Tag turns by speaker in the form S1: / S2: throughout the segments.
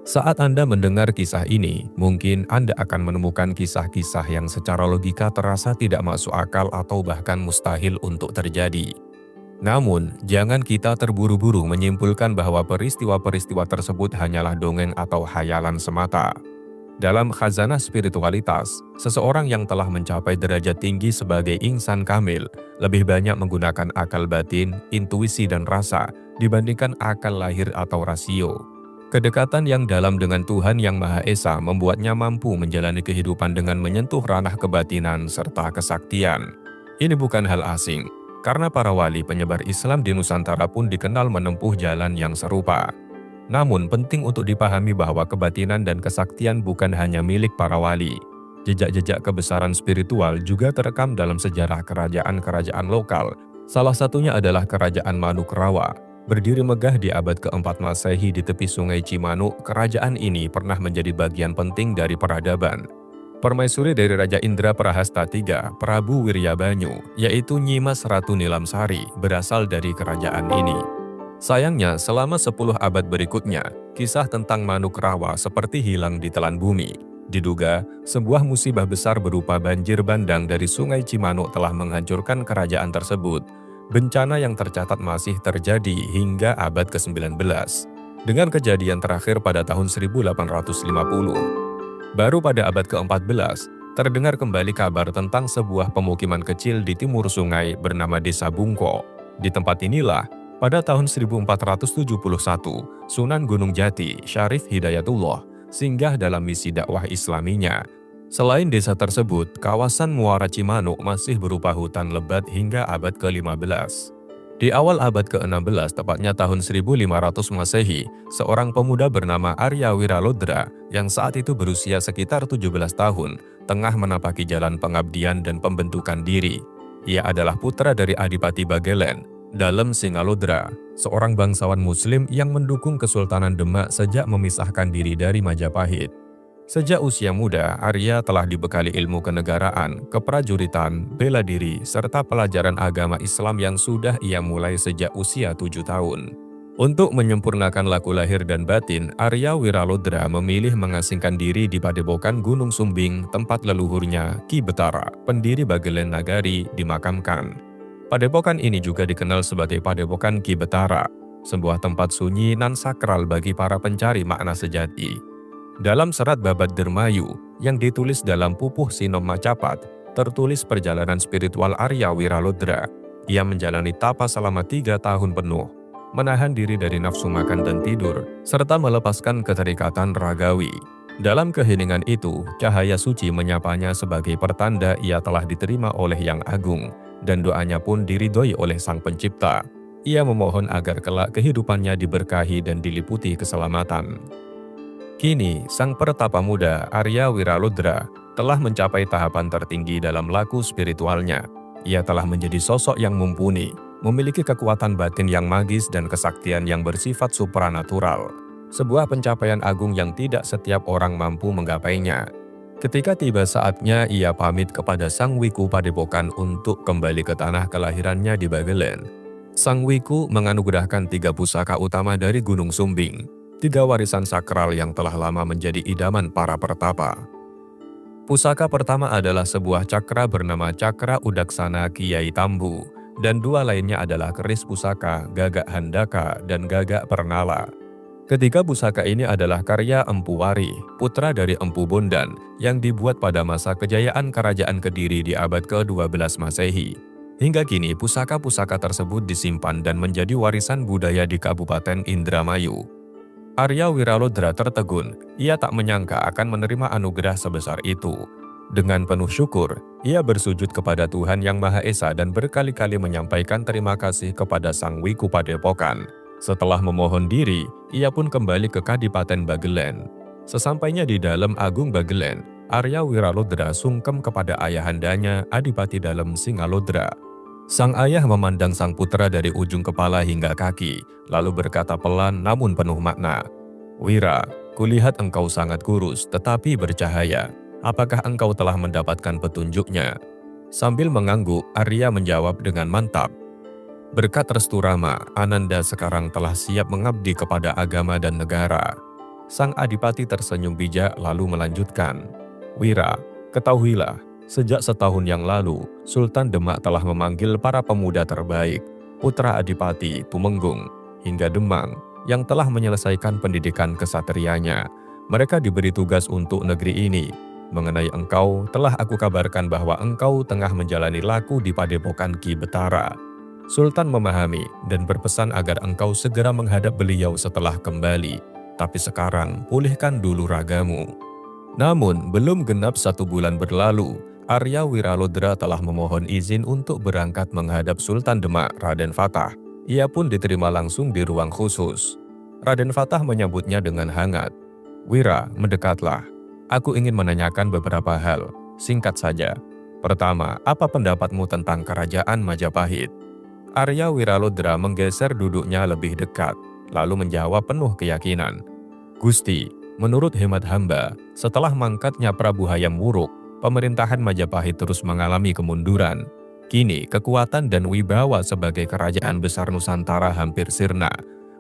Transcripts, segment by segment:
S1: Saat Anda mendengar kisah ini, mungkin Anda akan menemukan kisah-kisah yang secara logika terasa tidak masuk akal atau bahkan mustahil untuk terjadi. Namun, jangan kita terburu-buru menyimpulkan bahwa peristiwa-peristiwa tersebut hanyalah dongeng atau hayalan semata. Dalam khazanah spiritualitas, seseorang yang telah mencapai derajat tinggi sebagai insan kamil lebih banyak menggunakan akal batin, intuisi dan rasa dibandingkan akal lahir atau rasio. Kedekatan yang dalam dengan Tuhan Yang Maha Esa membuatnya mampu menjalani kehidupan dengan menyentuh ranah kebatinan serta kesaktian. Ini bukan hal asing, karena para wali penyebar Islam di Nusantara pun dikenal menempuh jalan yang serupa. Namun penting untuk dipahami bahwa kebatinan dan kesaktian bukan hanya milik para wali. Jejak-jejak kebesaran spiritual juga terekam dalam sejarah kerajaan-kerajaan lokal. Salah satunya adalah Kerajaan Manukarawa. Berdiri megah di abad ke-4 Masehi di tepi sungai Cimanuk, kerajaan ini pernah menjadi bagian penting dari peradaban. Permaisuri dari Raja Indra Prahasta III, Prabu Wiryabanyu, yaitu Nyimas Ratu Nilamsari, berasal dari kerajaan ini. Sayangnya, selama 10 abad berikutnya, kisah tentang Manukarawa seperti hilang ditelan bumi. Diduga, sebuah musibah besar berupa banjir bandang dari sungai Cimanuk telah menghancurkan kerajaan tersebut. Bencana yang tercatat masih terjadi hingga abad ke-19, dengan kejadian terakhir pada tahun 1850. Baru pada abad ke-14, terdengar kembali kabar tentang sebuah pemukiman kecil di timur sungai bernama Desa Bungko. Di tempat inilah, pada tahun 1471, Sunan Gunung Jati, Syarif Hidayatullah, singgah dalam misi dakwah Islaminya. Selain desa tersebut, kawasan Muara Cimanuk masih berupa hutan lebat hingga abad ke-15. Di awal abad ke-16, tepatnya tahun 1500 Masehi, seorang pemuda bernama Arya Wiralodra yang saat itu berusia sekitar 17 tahun, tengah menapaki jalan pengabdian dan pembentukan diri. Ia adalah putra dari Adipati Bagelen, Dalem Singalodra, seorang bangsawan Muslim yang mendukung Kesultanan Demak sejak memisahkan diri dari Majapahit. Sejak usia muda, Arya telah dibekali ilmu kenegaraan, keprajuritan, bela diri, serta pelajaran agama Islam yang sudah ia mulai sejak usia 7 tahun. Untuk menyempurnakan laku lahir dan batin, Arya Wiralodra memilih mengasingkan diri di Padepokan Gunung Sumbing, tempat leluhurnya, Ki Betara, pendiri Bagelen Nagari, dimakamkan. Padepokan ini juga dikenal sebagai Padepokan Ki Betara, sebuah tempat sunyi nan sakral bagi para pencari makna sejati. Dalam serat Babad Dermayu yang ditulis dalam Pupuh Sinom Macapat, tertulis perjalanan spiritual Arya Wiralodra. Ia menjalani tapa selama 3 tahun penuh, menahan diri dari nafsu makan dan tidur, serta melepaskan keterikatan ragawi. Dalam keheningan itu, cahaya suci menyapanya sebagai pertanda ia telah diterima oleh Yang Agung, dan doanya pun diridhoi oleh Sang Pencipta. Ia memohon agar kelak kehidupannya diberkahi dan diliputi keselamatan. Kini, sang pertapa muda Arya Wiralodra telah mencapai tahapan tertinggi dalam laku spiritualnya. Ia telah menjadi sosok yang mumpuni, memiliki kekuatan batin yang magis dan kesaktian yang bersifat supranatural. Sebuah pencapaian agung yang tidak setiap orang mampu menggapainya. Ketika tiba saatnya, ia pamit kepada Sang Wiku Padepokan untuk kembali ke tanah kelahirannya di Bagelen. Sang Wiku menganugerahkan 3 pusaka utama dari Gunung Sumbing, 3 warisan sakral yang telah lama menjadi idaman para pertapa. Pusaka pertama adalah sebuah cakra bernama Cakra Udaksana Kiai Tambu, dan 2 lainnya adalah keris pusaka Gagak Handaka dan Gagak Pernala. Ketiga pusaka ini adalah karya Empu Wari, putra dari Empu Bondan, yang dibuat pada masa kejayaan Kerajaan Kediri di abad ke-12 Masehi. Hingga kini pusaka-pusaka tersebut disimpan dan menjadi warisan budaya di Kabupaten Indramayu. Arya Wiralodra tertegun, ia tak menyangka akan menerima anugerah sebesar itu. Dengan penuh syukur, ia bersujud kepada Tuhan Yang Maha Esa dan berkali-kali menyampaikan terima kasih kepada Sang Wiku Padepokan. Setelah memohon diri, ia pun kembali ke Kadipaten Bagelen. Sesampainya di dalam Agung Bagelen, Arya Wiralodra sungkem kepada ayahandanya Adipati Dalem Singalodra. Sang ayah memandang sang putra dari ujung kepala hingga kaki, lalu berkata pelan namun penuh makna, "Wira, kulihat engkau sangat kurus tetapi bercahaya. Apakah engkau telah mendapatkan petunjuknya?" Sambil mengangguk, Arya menjawab dengan mantap, "Berkat restu Rama, Ananda sekarang telah siap mengabdi kepada agama dan negara." Sang adipati tersenyum bijak lalu melanjutkan, "Wira, ketahuilah, sejak setahun yang lalu, Sultan Demak telah memanggil para pemuda terbaik, putra adipati, Tumenggung, hingga Demang, yang telah menyelesaikan pendidikan kesatrianya. Mereka diberi tugas untuk negeri ini. Mengenai engkau, telah aku kabarkan bahwa engkau tengah menjalani laku di padepokan Ki Betara. Sultan memahami dan berpesan agar engkau segera menghadap beliau setelah kembali. Tapi sekarang, pulihkan dulu ragamu." Namun, belum genap 1 bulan berlalu, Arya Wiralodra telah memohon izin untuk berangkat menghadap Sultan Demak, Raden Fatah. Ia pun diterima langsung di ruang khusus. Raden Fatah menyambutnya dengan hangat. "Wira, mendekatlah. Aku ingin menanyakan beberapa hal. Singkat saja. Pertama, apa pendapatmu tentang kerajaan Majapahit?" Arya Wiralodra menggeser duduknya lebih dekat, lalu menjawab penuh keyakinan. "Gusti, menurut hemat hamba, setelah mangkatnya Prabu Hayam Wuruk, pemerintahan Majapahit terus mengalami kemunduran. Kini, kekuatan dan wibawa sebagai kerajaan besar Nusantara hampir sirna.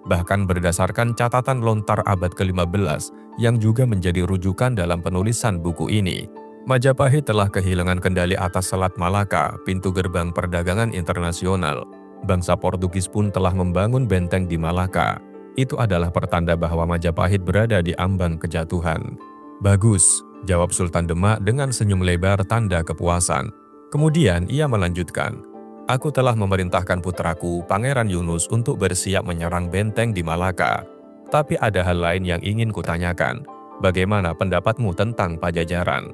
S1: Bahkan berdasarkan catatan lontar abad ke-15 yang juga menjadi rujukan dalam penulisan buku ini, Majapahit telah kehilangan kendali atas Selat Malaka, pintu gerbang perdagangan internasional. Bangsa Portugis pun telah membangun benteng di Malaka. Itu adalah pertanda bahwa Majapahit berada di ambang kejatuhan." "Bagus," jawab Sultan Demak dengan senyum lebar tanda kepuasan. Kemudian ia melanjutkan, "Aku telah memerintahkan putraku, Pangeran Yunus, untuk bersiap menyerang benteng di Malaka. Tapi ada hal lain yang ingin kutanyakan. Bagaimana pendapatmu tentang Pajajaran?"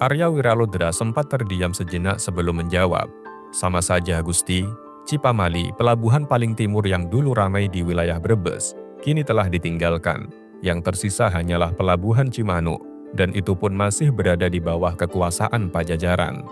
S1: Arya Wiralodra sempat terdiam sejenak sebelum menjawab, "Sama saja, Gusti. Cipamali, pelabuhan paling timur yang dulu ramai di wilayah Brebes, kini telah ditinggalkan. Yang tersisa hanyalah pelabuhan Cimanuk, dan itu pun masih berada di bawah kekuasaan Pajajaran."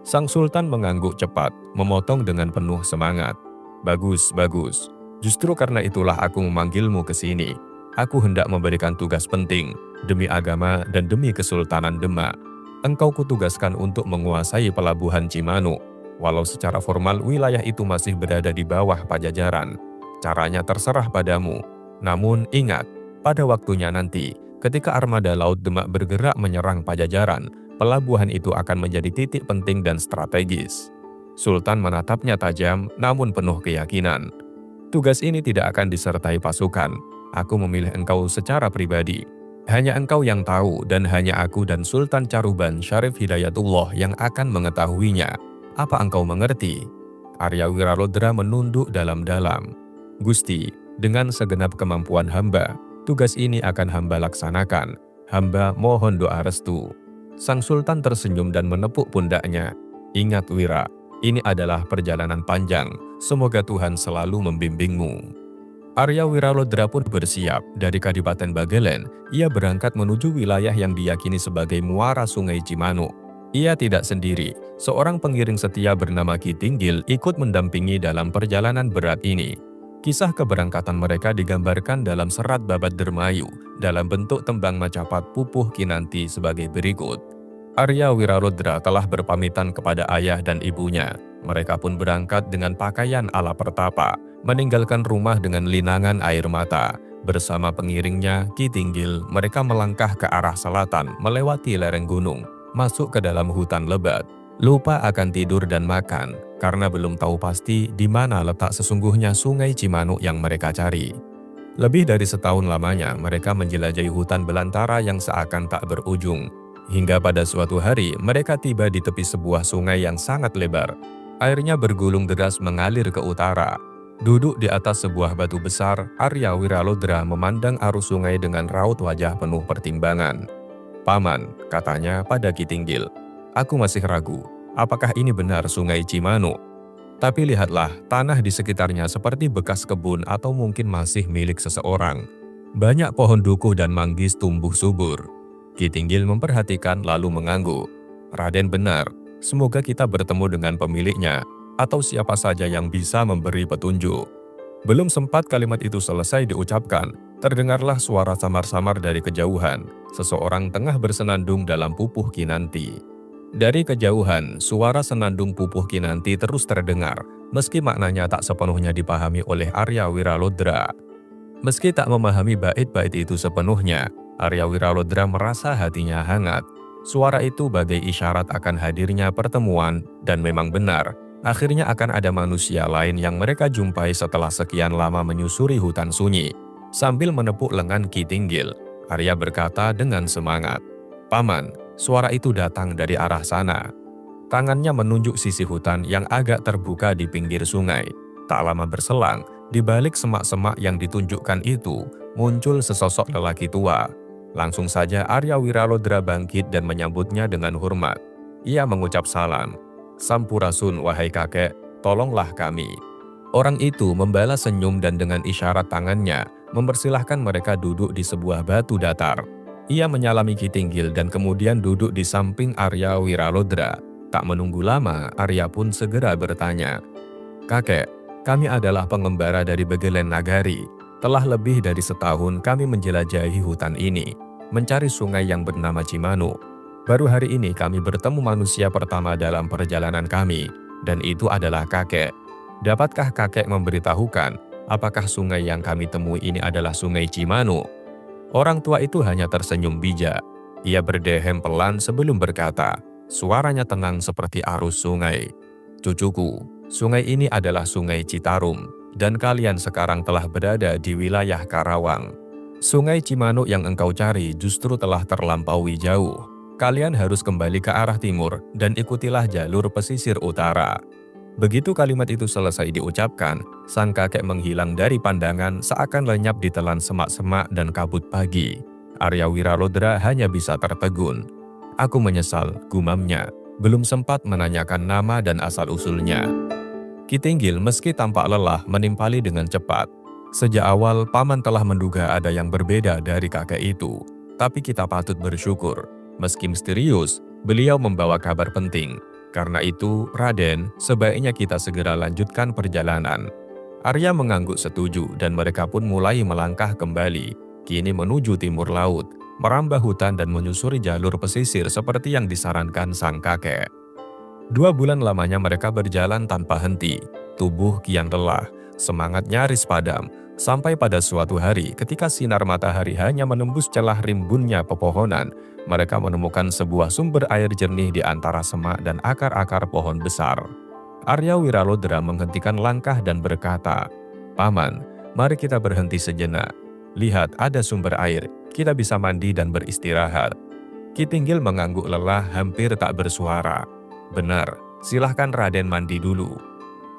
S1: Sang Sultan mengangguk cepat, memotong dengan penuh semangat. "Bagus, bagus. Justru karena itulah aku memanggilmu ke sini. Aku hendak memberikan tugas penting, demi agama dan demi Kesultanan Demak. Engkau kutugaskan untuk menguasai pelabuhan Cimanuk. Walau secara formal wilayah itu masih berada di bawah Pajajaran. Caranya terserah padamu. Namun ingat, pada waktunya nanti, ketika armada laut Demak bergerak menyerang Pajajaran, pelabuhan itu akan menjadi titik penting dan strategis." Sultan menatapnya tajam namun penuh keyakinan. "Tugas ini tidak akan disertai pasukan. Aku memilih engkau secara pribadi. Hanya engkau yang tahu dan hanya aku dan Sultan Caruban Syarif Hidayatullah yang akan mengetahuinya. Apa engkau mengerti?" Arya Wiralodra menunduk dalam-dalam. "Gusti, dengan segenap kemampuan hamba, tugas ini akan hamba laksanakan. Hamba mohon doa restu." Sang Sultan tersenyum dan menepuk pundaknya. "Ingat Wira, ini adalah perjalanan panjang. Semoga Tuhan selalu membimbingmu." Arya Wiralodra pun bersiap. Dari Kadipaten Bagelen, ia berangkat menuju wilayah yang diyakini sebagai muara Sungai Cimanuk. Ia tidak sendiri, seorang pengiring setia bernama Ki Tinggil ikut mendampingi dalam perjalanan berat ini. Kisah keberangkatan mereka digambarkan dalam serat Babat Dermayu dalam bentuk tembang macapat Pupuh Kinanti sebagai berikut. Arya Wiralodra telah berpamitan kepada ayah dan ibunya. Mereka pun berangkat dengan pakaian ala pertapa, meninggalkan rumah dengan linangan air mata. Bersama pengiringnya, Ki Tinggil, mereka melangkah ke arah selatan melewati lereng gunung, masuk ke dalam hutan lebat. Lupa akan tidur dan makan, karena belum tahu pasti di mana letak sesungguhnya Sungai Cimanuk yang mereka cari. Lebih dari setahun lamanya mereka menjelajahi hutan belantara yang seakan tak berujung. Hingga pada suatu hari mereka tiba di tepi sebuah sungai yang sangat lebar. Airnya bergulung deras mengalir ke utara. Duduk di atas sebuah batu besar, Arya Wiralodra memandang arus sungai dengan raut wajah penuh pertimbangan. "Paman," katanya pada Ki Tinggil, "aku masih ragu, apakah ini benar Sungai Cimanuk? Tapi lihatlah, tanah di sekitarnya seperti bekas kebun atau mungkin masih milik seseorang. Banyak pohon dukuh dan manggis tumbuh subur." Ki Tinggil memperhatikan lalu mengangguk. "Raden benar, semoga kita bertemu dengan pemiliknya, atau siapa saja yang bisa memberi petunjuk." Belum sempat kalimat itu selesai diucapkan, terdengarlah suara samar-samar dari kejauhan. Seseorang tengah bersenandung dalam Pupuh Kinanti. Dari kejauhan, suara senandung Pupuh Kinanti terus terdengar, meski maknanya tak sepenuhnya dipahami oleh Arya Wiralodra. Meski tak memahami bait-bait itu sepenuhnya, Arya Wiralodra merasa hatinya hangat. Suara itu bagai isyarat akan hadirnya pertemuan, dan memang benar, akhirnya akan ada manusia lain yang mereka jumpai setelah sekian lama menyusuri hutan sunyi. Sambil menepuk lengan Ki Tinggil, Arya berkata dengan semangat, "Paman, suara itu datang dari arah sana." Tangannya menunjuk sisi hutan yang agak terbuka di pinggir sungai. Tak lama berselang, di balik semak-semak yang ditunjukkan itu, muncul sesosok lelaki tua. Langsung saja Arya Wiralodra bangkit dan menyambutnya dengan hormat. Ia mengucap salam, "Sampurasun wahai kakek, tolonglah kami." Orang itu membalas senyum dan dengan isyarat tangannya, mempersilahkan mereka duduk di sebuah batu datar. Ia menyalami Ki Tinggil dan kemudian duduk di samping Arya Wiralodra. Tak menunggu lama, Arya pun segera bertanya, "Kakek, kami adalah pengembara dari Begelen Nagari. Telah lebih dari setahun kami menjelajahi hutan ini, mencari sungai yang bernama Cimanu. Baru hari ini kami bertemu manusia pertama dalam perjalanan kami, dan itu adalah kakek. Dapatkah kakek memberitahukan, apakah sungai yang kami temui ini adalah sungai Cimanu?" Orang tua itu hanya tersenyum bijak. Ia berdehem pelan sebelum berkata, suaranya tenang seperti arus sungai. "Cucuku, sungai ini adalah sungai Citarum, dan kalian sekarang telah berada di wilayah Karawang. Sungai Cimanu yang engkau cari justru telah terlampaui jauh. Kalian harus kembali ke arah timur dan ikutilah jalur pesisir utara." Begitu kalimat itu selesai diucapkan, sang kakek menghilang dari pandangan seakan lenyap di telan semak-semak dan kabut pagi. Arya Wiralodra hanya bisa tertegun. "Aku menyesal," gumamnya. Belum sempat menanyakan nama dan asal-usulnya. Ki Tinggil meski tampak lelah menimpali dengan cepat. Sejak awal paman telah menduga ada yang berbeda dari kakek itu. Tapi kita patut bersyukur. Meski misterius, beliau membawa kabar penting. Karena itu, Raden, sebaiknya kita segera lanjutkan perjalanan. Arya mengangguk setuju dan mereka pun mulai melangkah kembali. Kini menuju timur laut, merambah hutan dan menyusuri jalur pesisir seperti yang disarankan sang kakek. 2 bulan lamanya mereka berjalan tanpa henti. Tubuh kian lelah, semangat nyaris padam. Sampai pada suatu hari ketika sinar matahari hanya menembus celah rimbunnya pepohonan, mereka menemukan sebuah sumber air jernih di antara semak dan akar-akar pohon besar. Arya Wiralodra menghentikan langkah dan berkata, "Paman, mari kita berhenti sejenak. Lihat, ada sumber air, kita bisa mandi dan beristirahat." Ki Tinggil mengangguk lelah hampir tak bersuara. "Benar, silahkan Raden mandi dulu."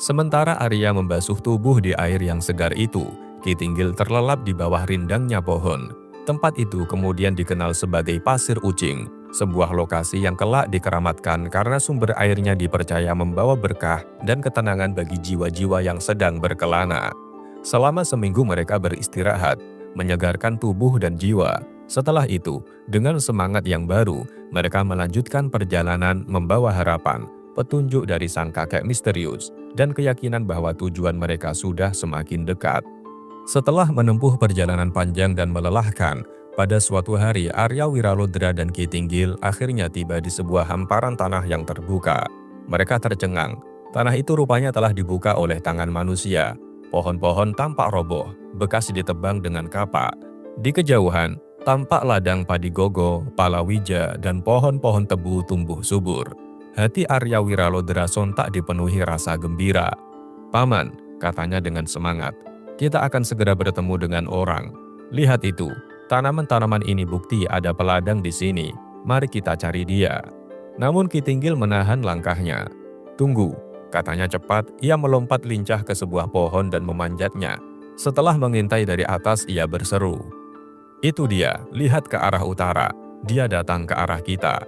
S1: Sementara Arya membasuh tubuh di air yang segar itu, Ki Tinggil terlelap di bawah rindangnya pohon. Tempat itu kemudian dikenal sebagai Pasir Ucing, sebuah lokasi yang kelak dikeramatkan karena sumber airnya dipercaya membawa berkah dan ketenangan bagi jiwa-jiwa yang sedang berkelana. Selama seminggu mereka beristirahat, menyegarkan tubuh dan jiwa. Setelah itu, dengan semangat yang baru, mereka melanjutkan perjalanan membawa harapan, petunjuk dari sang kakek misterius, dan keyakinan bahwa tujuan mereka sudah semakin dekat. Setelah menempuh perjalanan panjang dan melelahkan, pada suatu hari Arya Wiralodra dan Ki Tinggil akhirnya tiba di sebuah hamparan tanah yang terbuka. Mereka tercengang. Tanah itu rupanya telah dibuka oleh tangan manusia. Pohon-pohon tampak roboh, bekas ditebang dengan kapak. Di kejauhan, tampak ladang padi gogo, palawija, dan pohon-pohon tebu tumbuh subur. Hati Arya Wiralodra sontak dipenuhi rasa gembira. "Paman," katanya dengan semangat, "kita akan segera bertemu dengan orang. Lihat itu, tanaman-tanaman ini bukti ada peladang di sini. Mari kita cari dia." Namun Ki Tinggil menahan langkahnya. "Tunggu," katanya cepat. Ia melompat lincah ke sebuah pohon dan memanjatnya. Setelah mengintai dari atas, ia berseru, "Itu dia, lihat ke arah utara. Dia datang ke arah kita."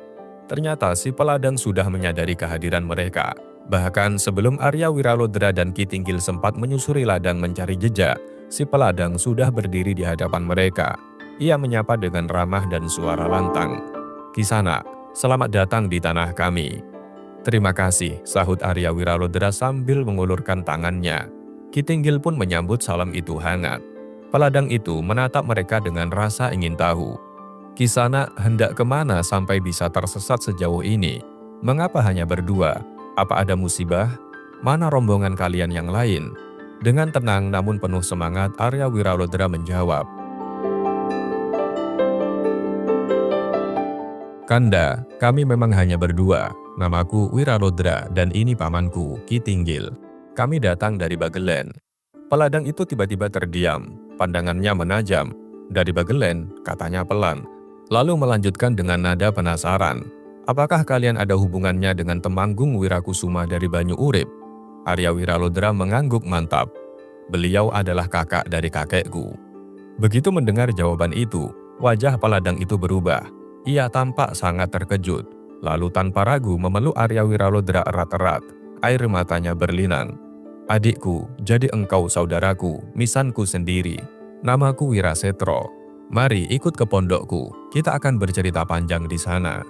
S1: Ternyata si peladang sudah menyadari kehadiran mereka. Bahkan sebelum Arya Wiralodra dan Ki Tinggil sempat menyusuri ladang mencari jejak, si peladang sudah berdiri di hadapan mereka. Ia menyapa dengan ramah dan suara lantang. "Kisanak, selamat datang di tanah kami." "Terima kasih," sahut Arya Wiralodra sambil mengulurkan tangannya. Ki Tinggil pun menyambut salam itu hangat. Peladang itu menatap mereka dengan rasa ingin tahu. "Kisanak hendak kemana sampai bisa tersesat sejauh ini? Mengapa hanya berdua? Apa ada musibah? Mana rombongan kalian yang lain?" Dengan tenang namun penuh semangat, Arya Wiralodra menjawab, "Kanda, kami memang hanya berdua. Namaku Wiralodra dan ini pamanku, Ki Tinggil. Kami datang dari Bagelen." Peladang itu tiba-tiba terdiam, pandangannya menajam. "Dari Bagelen," katanya pelan. Lalu melanjutkan dengan nada penasaran, "Apakah kalian ada hubungannya dengan Temanggung Wirakusuma dari Banyu Urip?" Arya Wiralodra mengangguk mantap. "Beliau adalah kakak dari kakekku." Begitu mendengar jawaban itu, wajah peladang itu berubah. Ia tampak sangat terkejut, lalu tanpa ragu memeluk Arya Wiralodra erat-erat. Air matanya berlinang. "Adikku, jadi engkau saudaraku, misanku sendiri. Namaku Wirasetro. Mari ikut ke pondokku, kita akan bercerita panjang di sana."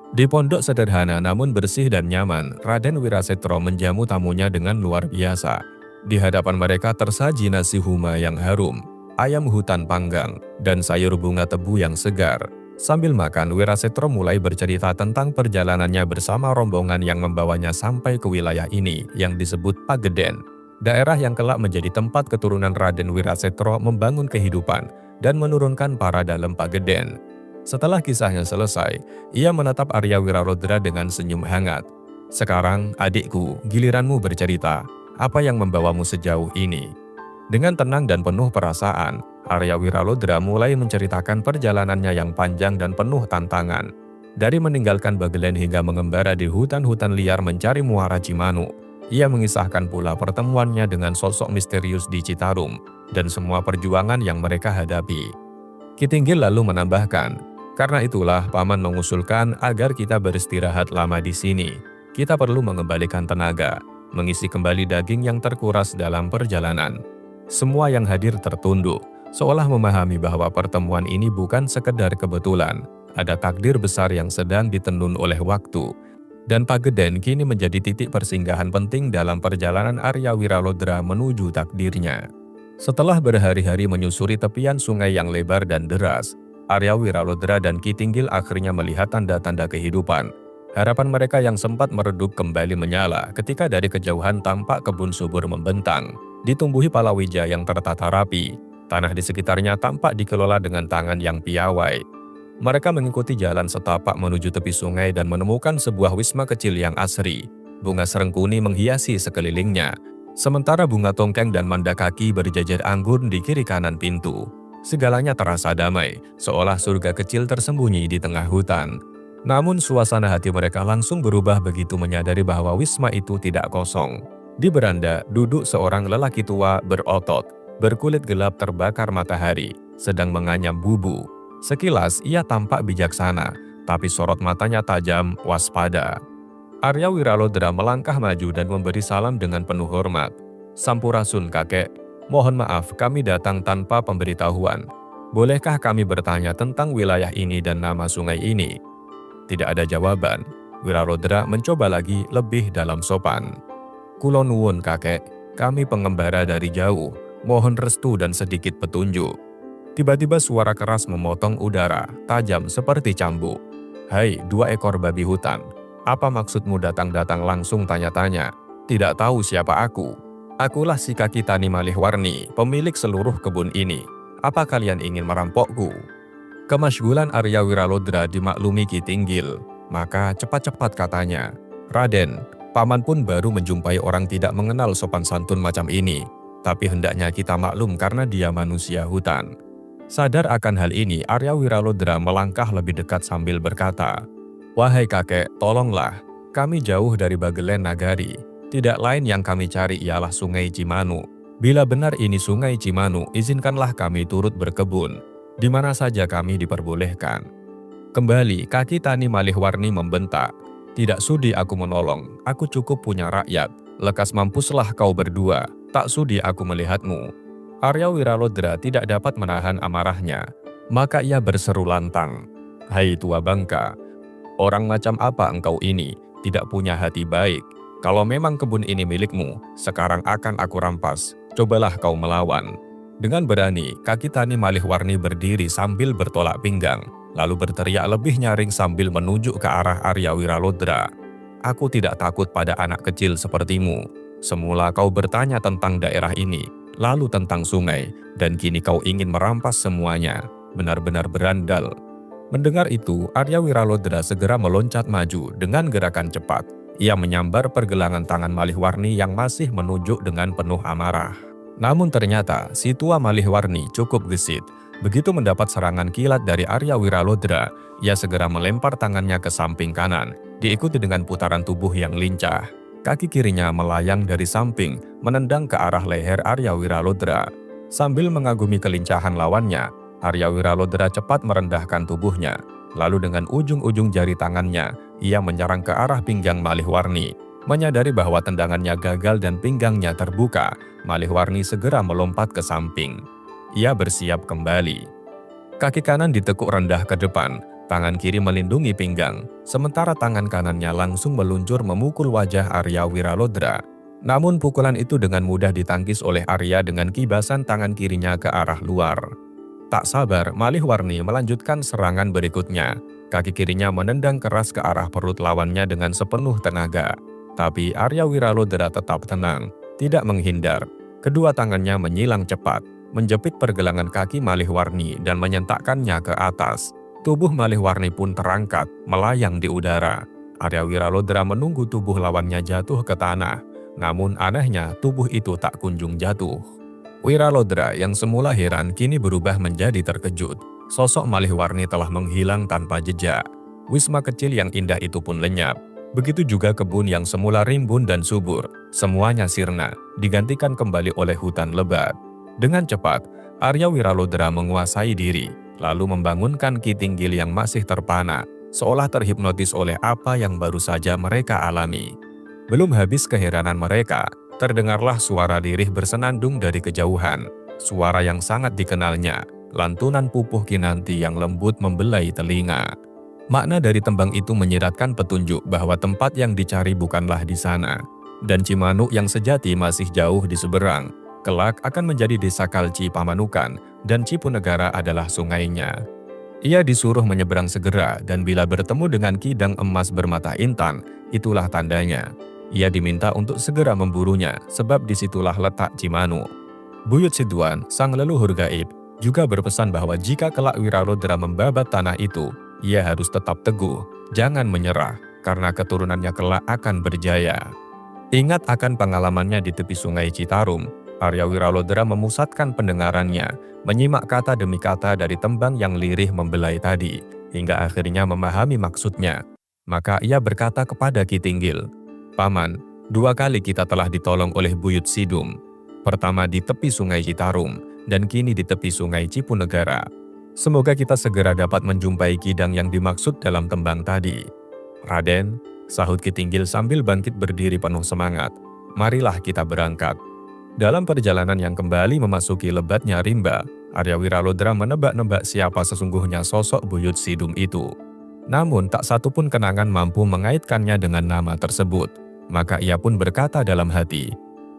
S1: Di pondok sederhana namun bersih dan nyaman, Raden Wirasetro menjamu tamunya dengan luar biasa. Di hadapan mereka tersaji nasi huma yang harum, ayam hutan panggang, dan sayur bunga tebu yang segar. Sambil makan, Wirasetro mulai bercerita tentang perjalanannya bersama rombongan yang membawanya sampai ke wilayah ini yang disebut Pageden, daerah yang kelak menjadi tempat keturunan Raden Wirasetro membangun kehidupan dan menurunkan para dalam Pageden. Setelah kisahnya selesai, ia menatap Arya Wiralodra dengan senyum hangat. "Sekarang, adikku, giliranmu bercerita. Apa yang membawamu sejauh ini?" Dengan tenang dan penuh perasaan, Arya Wiralodra mulai menceritakan perjalanannya yang panjang dan penuh tantangan. Dari meninggalkan Bagelen hingga mengembara di hutan-hutan liar mencari muara Cimanuk, ia mengisahkan pula pertemuannya dengan sosok misterius di Citarum dan semua perjuangan yang mereka hadapi. Ki Tinggil lalu menambahkan, "Karena itulah paman mengusulkan agar kita beristirahat lama di sini. Kita perlu mengembalikan tenaga, mengisi kembali daging yang terkuras dalam perjalanan." Semua yang hadir tertunduk, seolah memahami bahwa pertemuan ini bukan sekedar kebetulan. Ada takdir besar yang sedang ditenun oleh waktu. Dan Pageden kini menjadi titik persinggahan penting dalam perjalanan Arya Wiralodra menuju takdirnya. Setelah berhari-hari menyusuri tepian sungai yang lebar dan deras, Arya Wiralodra dan Ki Tinggil akhirnya melihat tanda-tanda kehidupan. Harapan mereka yang sempat meredup kembali menyala ketika dari kejauhan tampak kebun subur membentang, ditumbuhi palawija yang tertata rapi. Tanah di sekitarnya tampak dikelola dengan tangan yang piawai. Mereka mengikuti jalan setapak menuju tepi sungai dan menemukan sebuah wisma kecil yang asri. Bunga serengkuni menghiasi sekelilingnya, sementara bunga tongkeng dan mandakaki berjajar anggun di kiri kanan pintu. Segalanya terasa damai, seolah surga kecil tersembunyi di tengah hutan. Namun suasana hati mereka langsung berubah begitu menyadari bahwa wisma itu tidak kosong. Di beranda, duduk seorang lelaki tua berotot, berkulit gelap terbakar matahari, sedang menganyam bubu. Sekilas ia tampak bijaksana, tapi sorot matanya tajam, waspada. Arya Wiralodra melangkah maju dan memberi salam dengan penuh hormat. "Sampurasun kakek, mohon maaf kami datang tanpa pemberitahuan. Bolehkah kami bertanya tentang wilayah ini dan nama sungai ini?" Tidak ada jawaban. Wiralodra mencoba lagi lebih dalam sopan. "Kula nuwun kakek, kami pengembara dari jauh, mohon restu dan sedikit petunjuk." Tiba-tiba suara keras memotong udara, tajam seperti cambuk. "Hai, dua ekor babi hutan. Apa maksudmu datang-datang langsung tanya-tanya? Tidak tahu siapa aku? Akulah si Kaki Tani Malihwarni, pemilik seluruh kebun ini. Apa kalian ingin merampokku?" Kemasygulan Arya Wiralodra dimaklumi Ki Tinggil, maka cepat-cepat katanya, "Raden, paman pun baru menjumpai orang tidak mengenal sopan santun macam ini. Tapi hendaknya kita maklum karena dia manusia hutan." Sadar akan hal ini, Arya Wiralodra melangkah lebih dekat sambil berkata, "Wahai kakek, tolonglah. Kami jauh dari Bagelen Nagari. Tidak lain yang kami cari ialah Sungai Cimanuk. Bila benar ini Sungai Cimanuk, izinkanlah kami turut berkebun. Di mana saja kami diperbolehkan." Kembali, Kaki Tani Malihwarni membentak, "Tidak sudi aku menolong. Aku cukup punya rakyat. Lekas mampuslah kau berdua. Tak sudi aku melihatmu." Arya Wiralodra tidak dapat menahan amarahnya. Maka ia berseru lantang, "Hai tua bangka, orang macam apa engkau ini? Tidak punya hati baik. Kalau memang kebun ini milikmu, sekarang akan aku rampas. Cobalah kau melawan." Dengan berani, Kaki Tani Malihwarni berdiri sambil bertolak pinggang, lalu berteriak lebih nyaring sambil menunjuk ke arah Arya Wiralodra, "Aku tidak takut pada anak kecil sepertimu. Semula kau bertanya tentang daerah ini, lalu tentang sungai, dan kini kau ingin merampas semuanya. Benar-benar berandal." Mendengar itu, Arya Wiralodra segera meloncat maju dengan gerakan cepat. Ia menyambar pergelangan tangan Malihwarni yang masih menunjuk dengan penuh amarah. Namun ternyata si tua Malihwarni cukup gesit. Begitu mendapat serangan kilat dari Arya Wiralodra, ia segera melempar tangannya ke samping kanan, diikuti dengan putaran tubuh yang lincah. Kaki kirinya melayang dari samping, menendang ke arah leher Arya Wiralodra. Sambil mengagumi kelincahan lawannya, Arya Wiralodra cepat merendahkan tubuhnya. Lalu dengan ujung-ujung jari tangannya, ia menyerang ke arah pinggang Malihwarni. Menyadari bahwa tendangannya gagal dan pinggangnya terbuka, Malihwarni segera melompat ke samping. Ia bersiap kembali. Kaki kanan ditekuk rendah ke depan, tangan kiri melindungi pinggang, sementara tangan kanannya langsung meluncur memukul wajah Arya Wiralodra. Namun pukulan itu dengan mudah ditangkis oleh Arya dengan kibasan tangan kirinya ke arah luar. Tak sabar, Malihwarni melanjutkan serangan berikutnya. Kaki kirinya menendang keras ke arah perut lawannya dengan sepenuh tenaga. Tapi Arya Wiralodra tetap tenang, tidak menghindar. Kedua tangannya menyilang cepat, menjepit pergelangan kaki Malihwarni dan menyentakkannya ke atas. Tubuh Malihwarni pun terangkat, melayang di udara. Arya Wiralodra menunggu tubuh lawannya jatuh ke tanah. Namun anehnya, tubuh itu tak kunjung jatuh. Wiralodra yang semula heran kini berubah menjadi terkejut. Sosok Malihwarni telah menghilang tanpa jejak. Wisma kecil yang indah itu pun lenyap. Begitu juga kebun yang semula rimbun dan subur. Semuanya sirna, digantikan kembali oleh hutan lebat. Dengan cepat, Arya Wiralodra menguasai diri, lalu membangunkan Ki Tinggil yang masih terpana, seolah terhipnotis oleh apa yang baru saja mereka alami. Belum habis keheranan mereka, terdengarlah suara lirih bersenandung dari kejauhan. Suara yang sangat dikenalnya, lantunan pupuh Kinanti yang lembut membelai telinga. Makna dari tembang itu menyiratkan petunjuk bahwa tempat yang dicari bukanlah di sana. Dan Cimanuk yang sejati masih jauh di seberang. Kelak akan menjadi desa Kalci Pamanukan, dan Cipunegara adalah sungainya. Ia disuruh menyeberang segera, dan bila bertemu dengan kidang emas bermata intan, itulah tandanya. Ia diminta untuk segera memburunya, sebab disitulah letak Cimanuk. Buyut Sidwan, sang leluhur gaib, juga berpesan bahwa jika kelak Wiralodra membabat tanah itu, ia harus tetap teguh, jangan menyerah, karena keturunannya kelak akan berjaya. Ingat akan pengalamannya di tepi sungai Citarum, Arya Wiralodra memusatkan pendengarannya, menyimak kata demi kata dari tembang yang lirih membelai tadi, hingga akhirnya memahami maksudnya. Maka ia berkata kepada Ki Tinggil, "Paman, 2 kali kita telah ditolong oleh Buyut Sidum. Pertama di tepi sungai Citarum, dan kini di tepi sungai Cipunegara. Semoga kita segera dapat menjumpai kidang yang dimaksud dalam tembang tadi." "Raden," sahut Ki Tinggil sambil bangkit berdiri penuh semangat, "marilah kita berangkat." Dalam perjalanan yang kembali memasuki lebatnya rimba, Arya Wiralodra menebak-nebak siapa sesungguhnya sosok Buyut Sidum itu. Namun tak satu pun kenangan mampu mengaitkannya dengan nama tersebut. Maka ia pun berkata dalam hati,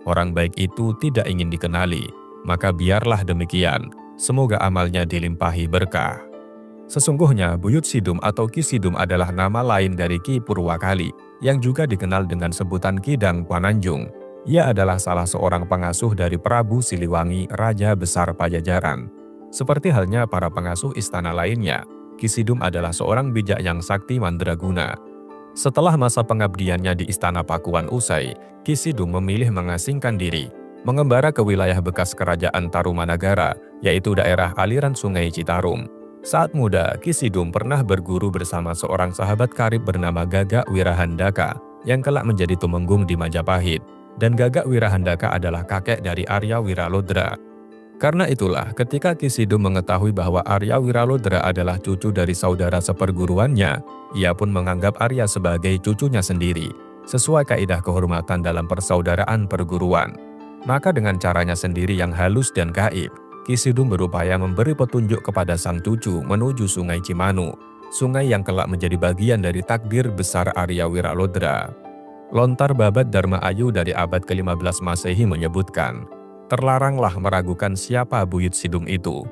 S1: "Orang baik itu tidak ingin dikenali, maka biarlah demikian. Semoga amalnya dilimpahi berkah." Sesungguhnya Buyut Sidum atau Ki Sidum adalah nama lain dari Ki Purwakali, yang juga dikenal dengan sebutan Kidang Pananjung. Ia adalah salah seorang pengasuh dari Prabu Siliwangi, Raja Besar Pajajaran. Seperti halnya para pengasuh istana lainnya, Ki Sidum adalah seorang bijak yang sakti mandraguna. Setelah masa pengabdiannya di Istana Pakuan usai, Ki Sidum memilih mengasingkan diri, mengembara ke wilayah bekas kerajaan Tarumanagara, yaitu daerah aliran sungai Citarum. Saat muda, Ki Sidum pernah berguru bersama seorang sahabat karib bernama Gagak Wirahandaka, yang kelak menjadi tumenggung di Majapahit. Dan Gagak Wirahandaka adalah kakek dari Arya Wiralodra. Karena itulah ketika Ki Sidum mengetahui bahwa Arya Wiralodra adalah cucu dari saudara seperguruannya, ia pun menganggap Arya sebagai cucunya sendiri, sesuai kaidah kehormatan dalam persaudaraan perguruan. Maka dengan caranya sendiri yang halus dan gaib, Ki Sidum berupaya memberi petunjuk kepada sang cucu menuju sungai Cimanuk, sungai yang kelak menjadi bagian dari takdir besar Arya Wiralodra. Lontar Babat Dharma Ayu dari abad ke-15 Masehi menyebutkan, terlaranglah meragukan siapa Buyut Sidum itu.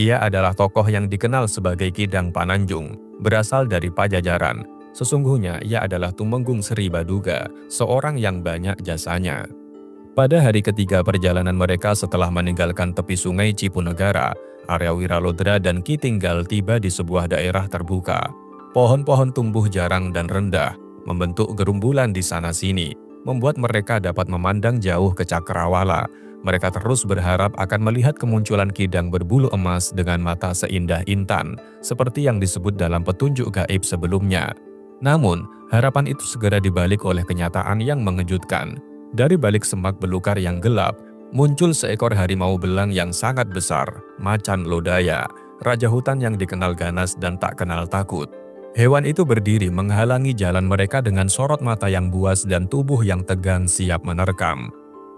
S1: Ia adalah tokoh yang dikenal sebagai Kidang Pananjung, berasal dari Pajajaran. Sesungguhnya ia adalah tumenggung Sri Baduga, seorang yang banyak jasanya. Pada hari ketiga perjalanan mereka setelah meninggalkan tepi sungai Cipunegara, Arya Wiralodra dan Ki Tinggal tiba di sebuah daerah terbuka. Pohon-pohon tumbuh jarang dan rendah, membentuk gerumbulan di sana-sini, membuat mereka dapat memandang jauh ke Cakrawala. Mereka terus berharap akan melihat kemunculan kidang berbulu emas dengan mata seindah intan, seperti yang disebut dalam petunjuk gaib sebelumnya. Namun, harapan itu segera dibalik oleh kenyataan yang mengejutkan. Dari balik semak belukar yang gelap, muncul seekor harimau belang yang sangat besar, macan lodaya, raja hutan yang dikenal ganas dan tak kenal takut. Hewan itu berdiri menghalangi jalan mereka dengan sorot mata yang buas dan tubuh yang tegang siap menerkam.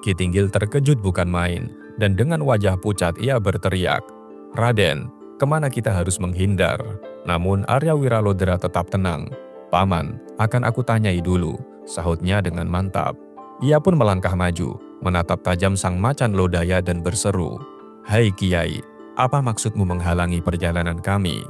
S1: Ki Tinggil terkejut bukan main, dan dengan wajah pucat ia berteriak, "Raden, kemana kita harus menghindar?" Namun Arya Wiralodra tetap tenang. "Paman, akan aku tanyai dulu," sahutnya dengan mantap. Ia pun melangkah maju, menatap tajam sang macan lodaya dan berseru, "Hai Kiai, apa maksudmu menghalangi perjalanan kami?"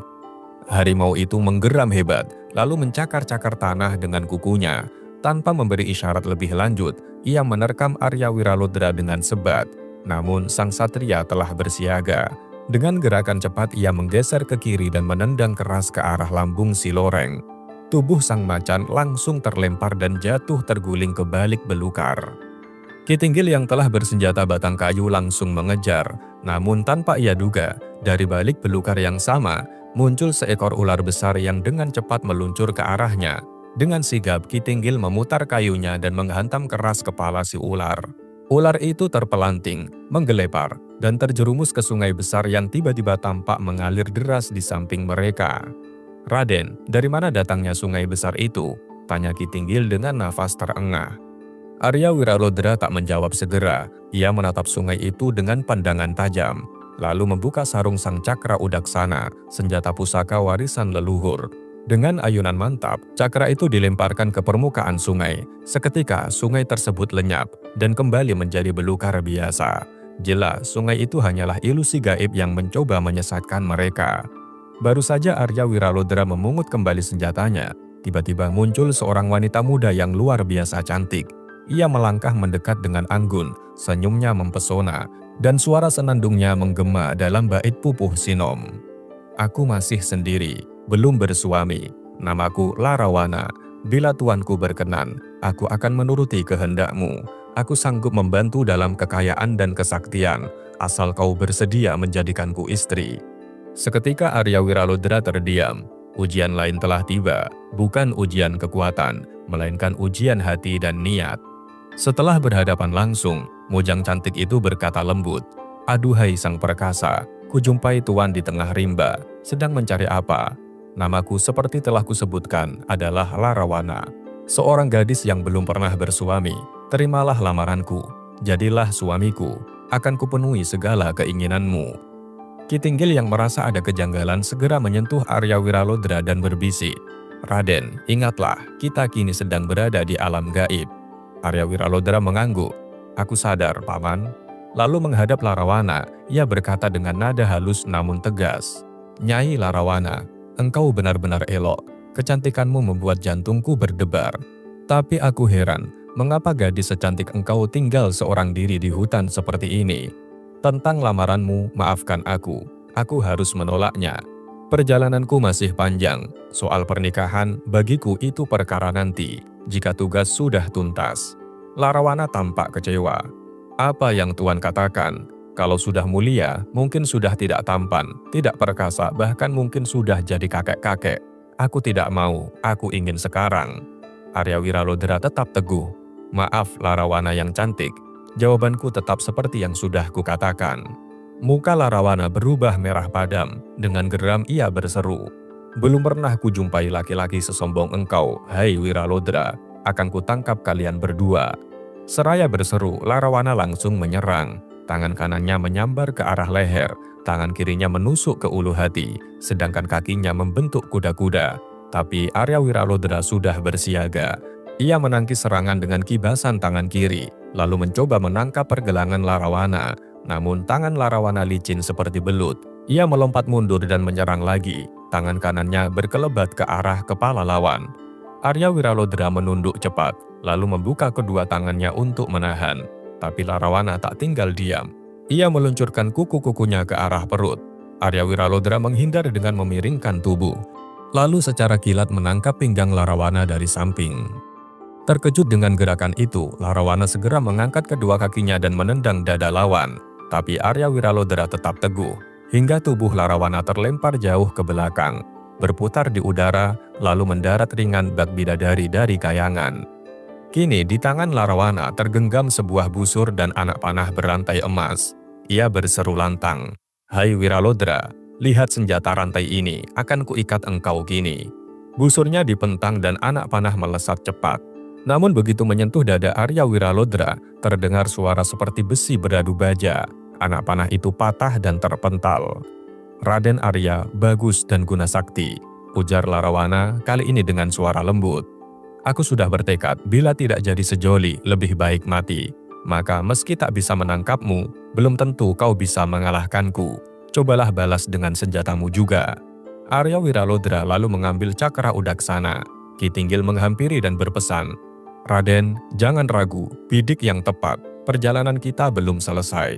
S1: Harimau itu menggeram hebat, lalu mencakar-cakar tanah dengan kukunya. Tanpa memberi isyarat lebih lanjut, ia menerkam Arya Wiralodra dengan sebat. Namun sang satria telah bersiaga. Dengan gerakan cepat ia menggeser ke kiri dan menendang keras ke arah lambung si loreng. Tubuh sang macan langsung terlempar dan jatuh terguling ke balik belukar. Ki Tinggil yang telah bersenjata batang kayu langsung mengejar, namun tanpa ia duga, dari balik belukar yang sama, muncul seekor ular besar yang dengan cepat meluncur ke arahnya. Dengan sigap, Ki Tinggil memutar kayunya dan menghantam keras kepala si ular. Ular itu terpelanting, menggelepar, dan terjerumus ke sungai besar yang tiba-tiba tampak mengalir deras di samping mereka. "Raden, dari mana datangnya sungai besar itu?" tanya Ki Tinggil dengan nafas terengah. Arya Wiralodra tak menjawab segera. Ia menatap sungai itu dengan pandangan tajam, lalu membuka sarung sang cakra udaksana, senjata pusaka warisan leluhur. Dengan ayunan mantap, cakra itu dilemparkan ke permukaan sungai. Seketika, sungai tersebut lenyap dan kembali menjadi belukar biasa. Jelas, sungai itu hanyalah ilusi gaib yang mencoba menyesatkan mereka. Baru saja Arya Wiralodra memungut kembali senjatanya, tiba-tiba muncul seorang wanita muda yang luar biasa cantik. Ia melangkah mendekat dengan anggun, senyumnya mempesona, dan suara senandungnya menggema dalam bait pupuh sinom. "Aku masih sendiri, belum bersuami. Namaku Larawana. Bila tuanku berkenan, aku akan menuruti kehendakmu. Aku sanggup membantu dalam kekayaan dan kesaktian, asal kau bersedia menjadikanku istri." Seketika Arya Wiralodra terdiam. Ujian lain telah tiba, bukan ujian kekuatan, melainkan ujian hati dan niat. Setelah berhadapan langsung, Mujang cantik itu berkata lembut, "Aduhai sang perkasa, kujumpai tuan di tengah rimba, sedang mencari apa?" "Namaku seperti telah kusebutkan adalah Larawana, seorang gadis yang belum pernah bersuami. Terimalah lamaranku, jadilah suamiku, akan kupenuhi segala keinginanmu." Ki Tinggil yang merasa ada kejanggalan segera menyentuh Arya Wiralodra dan berbisik, "Raden, ingatlah, kita kini sedang berada di alam gaib." Arya Wiralodra mengangguk, "Aku sadar, Paman." Lalu menghadap Larawana, ia berkata dengan nada halus namun tegas, "Nyai Larawana, engkau benar-benar elok. Kecantikanmu membuat jantungku berdebar. Tapi aku heran, mengapa gadis secantik engkau tinggal seorang diri di hutan seperti ini? Tentang lamaranmu, maafkan aku harus menolaknya. Perjalananku masih panjang. Soal pernikahan, bagiku itu perkara nanti, jika tugas sudah tuntas." Larawana tampak kecewa. "Apa yang Tuan katakan? Kalau sudah mulia, mungkin sudah tidak tampan, tidak perkasa, bahkan mungkin sudah jadi kakek-kakek. Aku tidak mau, aku ingin sekarang." Arya Wiralodra tetap teguh. "Maaf Larawana yang cantik, jawabanku tetap seperti yang sudah kukatakan." Muka Larawana berubah merah padam. Dengan geram ia berseru, "Belum pernah kujumpai laki-laki sesombong engkau, hai Wiralodra. Akan kutangkap kalian berdua." Seraya berseru, Larawana langsung menyerang. Tangan kanannya menyambar ke arah leher, tangan kirinya menusuk ke ulu hati, sedangkan kakinya membentuk kuda-kuda. Tapi Arya Wiralodra sudah bersiaga. Ia menangkis serangan dengan kibasan tangan kiri, lalu mencoba menangkap pergelangan Larawana. Namun tangan Larawana licin seperti belut. Ia melompat mundur dan menyerang lagi. Tangan kanannya berkelebat ke arah kepala lawan. Arya Wiralodra menunduk cepat, lalu membuka kedua tangannya untuk menahan. Tapi Larawana tak tinggal diam. Ia meluncurkan kuku-kukunya ke arah perut. Arya Wiralodra menghindar dengan memiringkan tubuh. Lalu secara kilat menangkap pinggang Larawana dari samping. Terkejut dengan gerakan itu, Larawana segera mengangkat kedua kakinya dan menendang dada lawan. Tapi Arya Wiralodra tetap teguh, hingga tubuh Larawana terlempar jauh ke belakang, berputar di udara, lalu mendarat ringan bak bidadari dari kayangan. Kini di tangan Larawana tergenggam sebuah busur dan anak panah berantai emas. Ia berseru lantang, "Hai Wiralodra, lihat senjata rantai ini, akan kuikat engkau kini." Busurnya dipentang dan anak panah melesat cepat. Namun begitu menyentuh dada Arya Wiralodra, terdengar suara seperti besi beradu baja. Anak panah itu patah dan terpental. "Raden Arya, bagus dan guna sakti," ujar Larawana kali ini dengan suara lembut. "Aku sudah bertekad, bila tidak jadi sejoli, lebih baik mati. Maka meski tak bisa menangkapmu, belum tentu kau bisa mengalahkanku. Cobalah balas dengan senjatamu juga." Arya Wiralodra lalu mengambil cakra udaksana. Ki Tinggil menghampiri dan berpesan, "Raden, jangan ragu, bidik yang tepat, perjalanan kita belum selesai."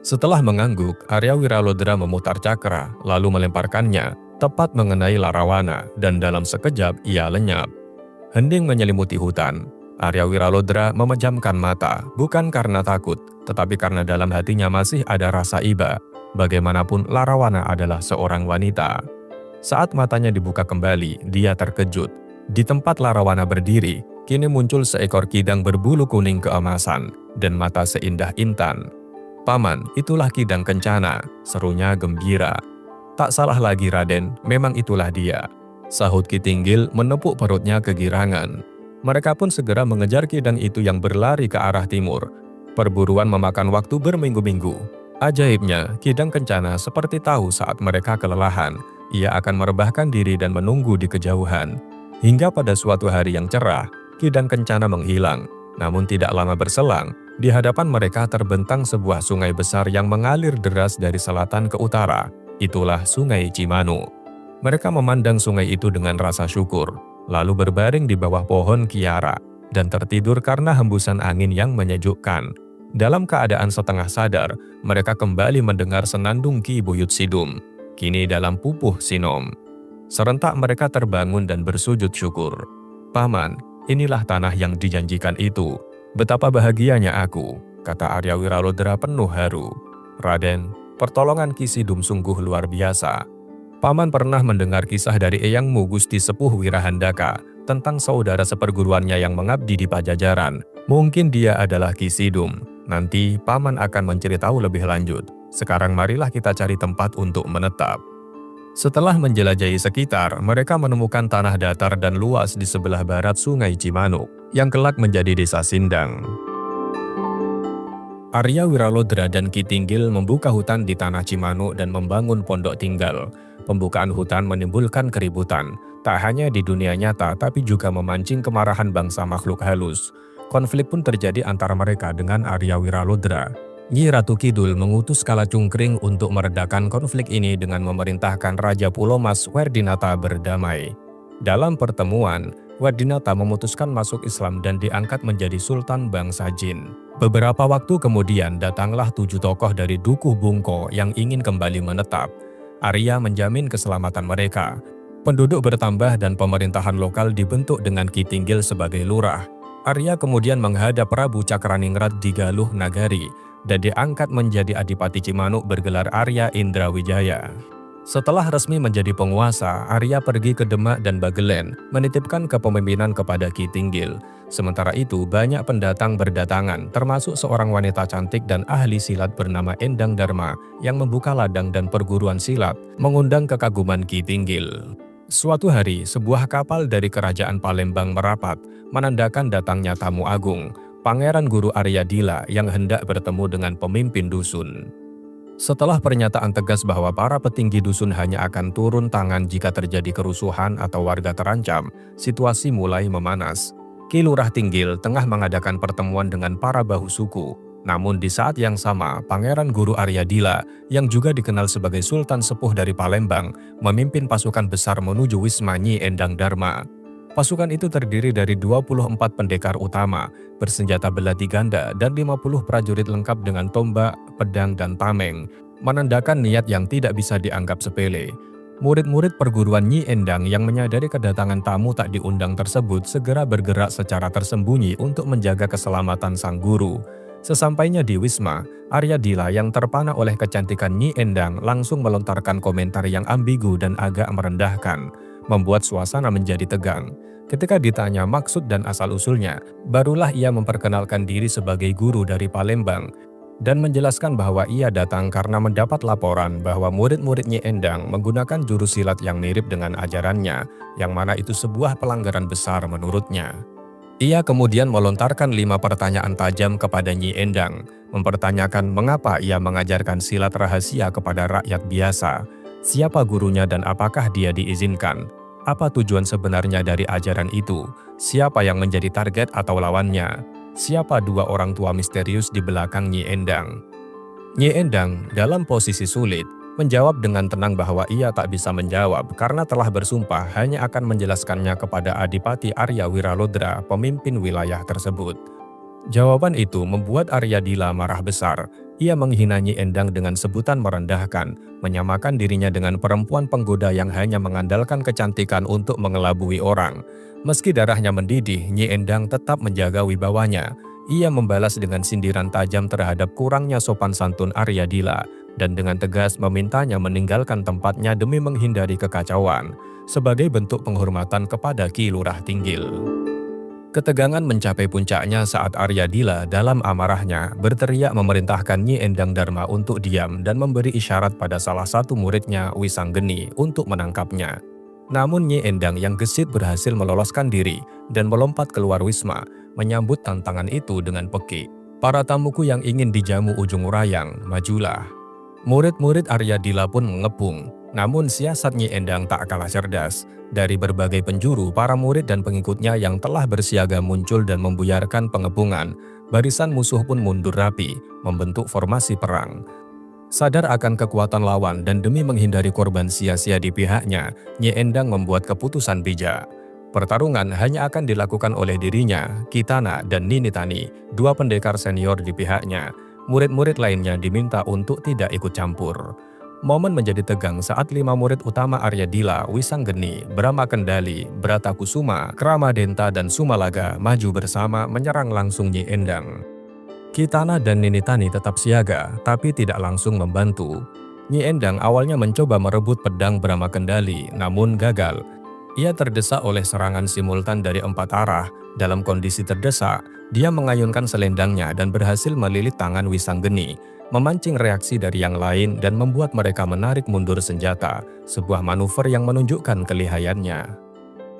S1: Setelah mengangguk, Arya Wiralodra memutar cakra, lalu melemparkannya, tepat mengenai Larawana, dan dalam sekejap ia lenyap. Hening menyelimuti hutan. Arya Wiralodra memejamkan mata, bukan karena takut, tetapi karena dalam hatinya masih ada rasa iba. Bagaimanapun Larawana adalah seorang wanita. Saat matanya dibuka kembali, dia terkejut. Di tempat Larawana berdiri, kini muncul seekor kidang berbulu kuning keemasan, dan mata seindah intan. "Paman, itulah Kidang Kencana," serunya gembira. "Tak salah lagi Raden, memang itulah dia," sahut Ki Tinggil menepuk perutnya kegirangan. Mereka pun segera mengejar kidang itu yang berlari ke arah timur. Perburuan memakan waktu berminggu-minggu. Ajaibnya, Kidang Kencana seperti tahu saat mereka kelelahan, ia akan merebahkan diri dan menunggu di kejauhan. Hingga pada suatu hari yang cerah, Kidang Kencana menghilang. Namun tidak lama berselang, di hadapan mereka terbentang sebuah sungai besar yang mengalir deras dari selatan ke utara. Itulah Sungai Cimanu. Mereka memandang sungai itu dengan rasa syukur, lalu berbaring di bawah pohon kiara, dan tertidur karena hembusan angin yang menyejukkan. Dalam keadaan setengah sadar, mereka kembali mendengar senandung Ki Buyut Sidum, kini dalam pupuh Sinom. Serentak mereka terbangun dan bersujud syukur. "Paman, inilah tanah yang dijanjikan itu. Betapa bahagianya aku," kata Arya Wiralodra penuh haru. "Raden, pertolongan Ki Sidum sungguh luar biasa. Paman pernah mendengar kisah dari eyangmu Gusti Sepuh Wirahandaka tentang saudara seperguruannya yang mengabdi di Pajajaran. Mungkin dia adalah Ki Sidum. Nanti Paman akan menceritahu lebih lanjut. Sekarang marilah kita cari tempat untuk menetap." Setelah menjelajahi sekitar, mereka menemukan tanah datar dan luas di sebelah barat Sungai Cimanuk, yang kelak menjadi desa Sindang. Arya Wiralodra dan Ki Tinggil membuka hutan di tanah Cimanuk dan membangun pondok tinggal. Pembukaan hutan menimbulkan keributan, tak hanya di dunia nyata tapi juga memancing kemarahan bangsa makhluk halus. Konflik pun terjadi antara mereka dengan Arya Wiralodra. Nyi Ratu Kidul mengutus Kalacungkring untuk meredakan konflik ini dengan memerintahkan Raja Pulomas Werdinata berdamai. Dalam pertemuan, Werdinata memutuskan masuk Islam dan diangkat menjadi Sultan bangsa Jin. Beberapa waktu kemudian datanglah 7 tokoh dari Dukuh Bungko yang ingin kembali menetap. Arya menjamin keselamatan mereka. Penduduk bertambah dan pemerintahan lokal dibentuk dengan Ki Tinggil sebagai lurah. Arya kemudian menghadap Prabu Cakraningrat di Galuh Nagari dan diangkat menjadi Adipati Cimanuk bergelar Arya Indrawijaya. Setelah resmi menjadi penguasa, Arya pergi ke Demak dan Bagelen, menitipkan kepemimpinan kepada Ki Tinggil. Sementara itu, banyak pendatang berdatangan, termasuk seorang wanita cantik dan ahli silat bernama Endang Dharma, yang membuka ladang dan perguruan silat, mengundang kekaguman Ki Tinggil. Suatu hari, sebuah kapal dari Kerajaan Palembang merapat, menandakan datangnya tamu agung, Pangeran Guru Arya Dila yang hendak bertemu dengan pemimpin dusun. Setelah pernyataan tegas bahwa para petinggi dusun hanya akan turun tangan jika terjadi kerusuhan atau warga terancam, situasi mulai memanas. Ki Lurah Tinggil tengah mengadakan pertemuan dengan para bahu suku. Namun di saat yang sama, Pangeran Guru Arya Dila, yang juga dikenal sebagai Sultan Sepuh dari Palembang, memimpin pasukan besar menuju Wisma Nyi Endang Dharma. Pasukan itu terdiri dari 24 pendekar utama, bersenjata belati ganda, dan 50 prajurit lengkap dengan tombak, pedang, dan tameng, menandakan niat yang tidak bisa dianggap sepele. Murid-murid perguruan Nyi Endang yang menyadari kedatangan tamu tak diundang tersebut segera bergerak secara tersembunyi untuk menjaga keselamatan sang guru. Sesampainya di Wisma, Arya Dila yang terpana oleh kecantikan Nyi Endang langsung melontarkan komentar yang ambigu dan agak merendahkan, membuat suasana menjadi tegang. Ketika ditanya maksud dan asal-usulnya, barulah ia memperkenalkan diri sebagai guru dari Palembang dan menjelaskan bahwa ia datang karena mendapat laporan bahwa murid-murid Nyi Endang menggunakan jurus silat yang mirip dengan ajarannya, yang mana itu sebuah pelanggaran besar menurutnya. Ia kemudian melontarkan 5 pertanyaan tajam kepada Nyi Endang, mempertanyakan mengapa ia mengajarkan silat rahasia kepada rakyat biasa, siapa gurunya dan apakah dia diizinkan, apa tujuan sebenarnya dari ajaran itu, siapa yang menjadi target atau lawannya, siapa 2 orang tua misterius di belakang Nyi Endang. Nyi Endang dalam posisi sulit, menjawab dengan tenang bahwa ia tak bisa menjawab karena telah bersumpah hanya akan menjelaskannya kepada Adipati Arya Wiralodra, pemimpin wilayah tersebut. Jawaban itu membuat Arya Dila marah besar. Ia menghina Nyi Endang dengan sebutan merendahkan, menyamakan dirinya dengan perempuan penggoda yang hanya mengandalkan kecantikan untuk mengelabui orang. Meski darahnya mendidih, Nyi Endang tetap menjaga wibawanya. Ia membalas dengan sindiran tajam terhadap kurangnya sopan santun Arya Dila, dan dengan tegas memintanya meninggalkan tempatnya demi menghindari kekacauan, sebagai bentuk penghormatan kepada Ki Lurah Tinggil. Ketegangan mencapai puncaknya saat Arya Dila dalam amarahnya berteriak memerintahkan Nyi Endang Dharma untuk diam dan memberi isyarat pada salah satu muridnya Wisanggeni untuk menangkapnya. Namun Nyi Endang yang gesit berhasil meloloskan diri dan melompat keluar wisma, menyambut tantangan itu dengan pekik. Para tamuku yang ingin dijamu ujung rayang, majulah. Murid-murid Arya Dila pun mengepung, namun siasat Nyi Endang tak kalah cerdas. Dari berbagai penjuru, para murid dan pengikutnya yang telah bersiaga muncul dan membuyarkan pengepungan. Barisan musuh pun mundur rapi, membentuk formasi perang. Sadar akan kekuatan lawan dan demi menghindari korban sia-sia di pihaknya, Nyi Endang membuat keputusan bijak. Pertarungan hanya akan dilakukan oleh dirinya, Kitana, dan Ninitani, 2 pendekar senior di pihaknya. Murid-murid lainnya diminta untuk tidak ikut campur. Momen menjadi tegang saat 5 murid utama Arya Dila, Wisanggeni, Brahma Kendali, Bratakusuma, Kramadenta, dan Sumalaga maju bersama menyerang langsung Nyi Endang. Kitana dan Ninitani tetap siaga, tapi tidak langsung membantu. Nyi Endang awalnya mencoba merebut pedang Brahma Kendali, namun gagal. Ia terdesak oleh serangan simultan dari 4 arah. Dalam kondisi terdesak, dia mengayunkan selendangnya dan berhasil melilit tangan Wisanggeni, memancing reaksi dari yang lain dan membuat mereka menarik mundur senjata, sebuah manuver yang menunjukkan kelihayannya.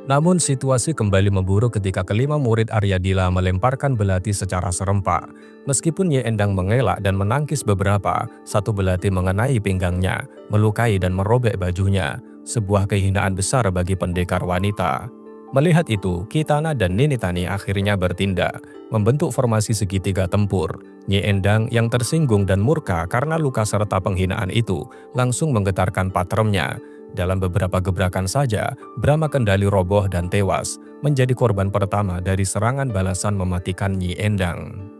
S1: Namun situasi kembali memburuk ketika kelima murid Arya Dila melemparkan belati secara serempak. Meskipun Nyi Endang mengelak dan menangkis beberapa, satu belati mengenai pinggangnya, melukai dan merobek bajunya, sebuah kehinaan besar bagi pendekar wanita. Melihat itu, Kitana dan Ninitani akhirnya bertindak, membentuk formasi segitiga tempur. Nyi Endang yang tersinggung dan murka karena luka serta penghinaan itu, langsung menggetarkan patremnya. Dalam beberapa gebrakan saja, Brahma Kendali roboh dan tewas, menjadi korban pertama dari serangan balasan mematikan Nyi Endang.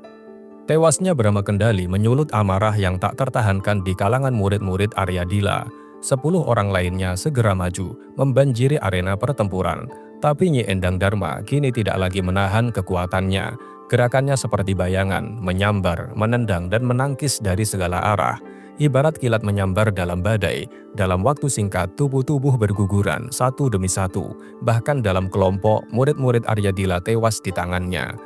S1: Tewasnya Brahma Kendali menyulut amarah yang tak tertahankan di kalangan murid-murid Arya Dila. 10 orang lainnya segera maju, membanjiri arena pertempuran. Tapi Nyi Endang Dharma kini tidak lagi menahan kekuatannya. Gerakannya seperti bayangan, menyambar, menendang, dan menangkis dari segala arah. Ibarat kilat menyambar dalam badai, dalam waktu singkat tubuh-tubuh berguguran satu demi satu. Bahkan dalam kelompok, murid-murid Arya Dila tewas di tangannya.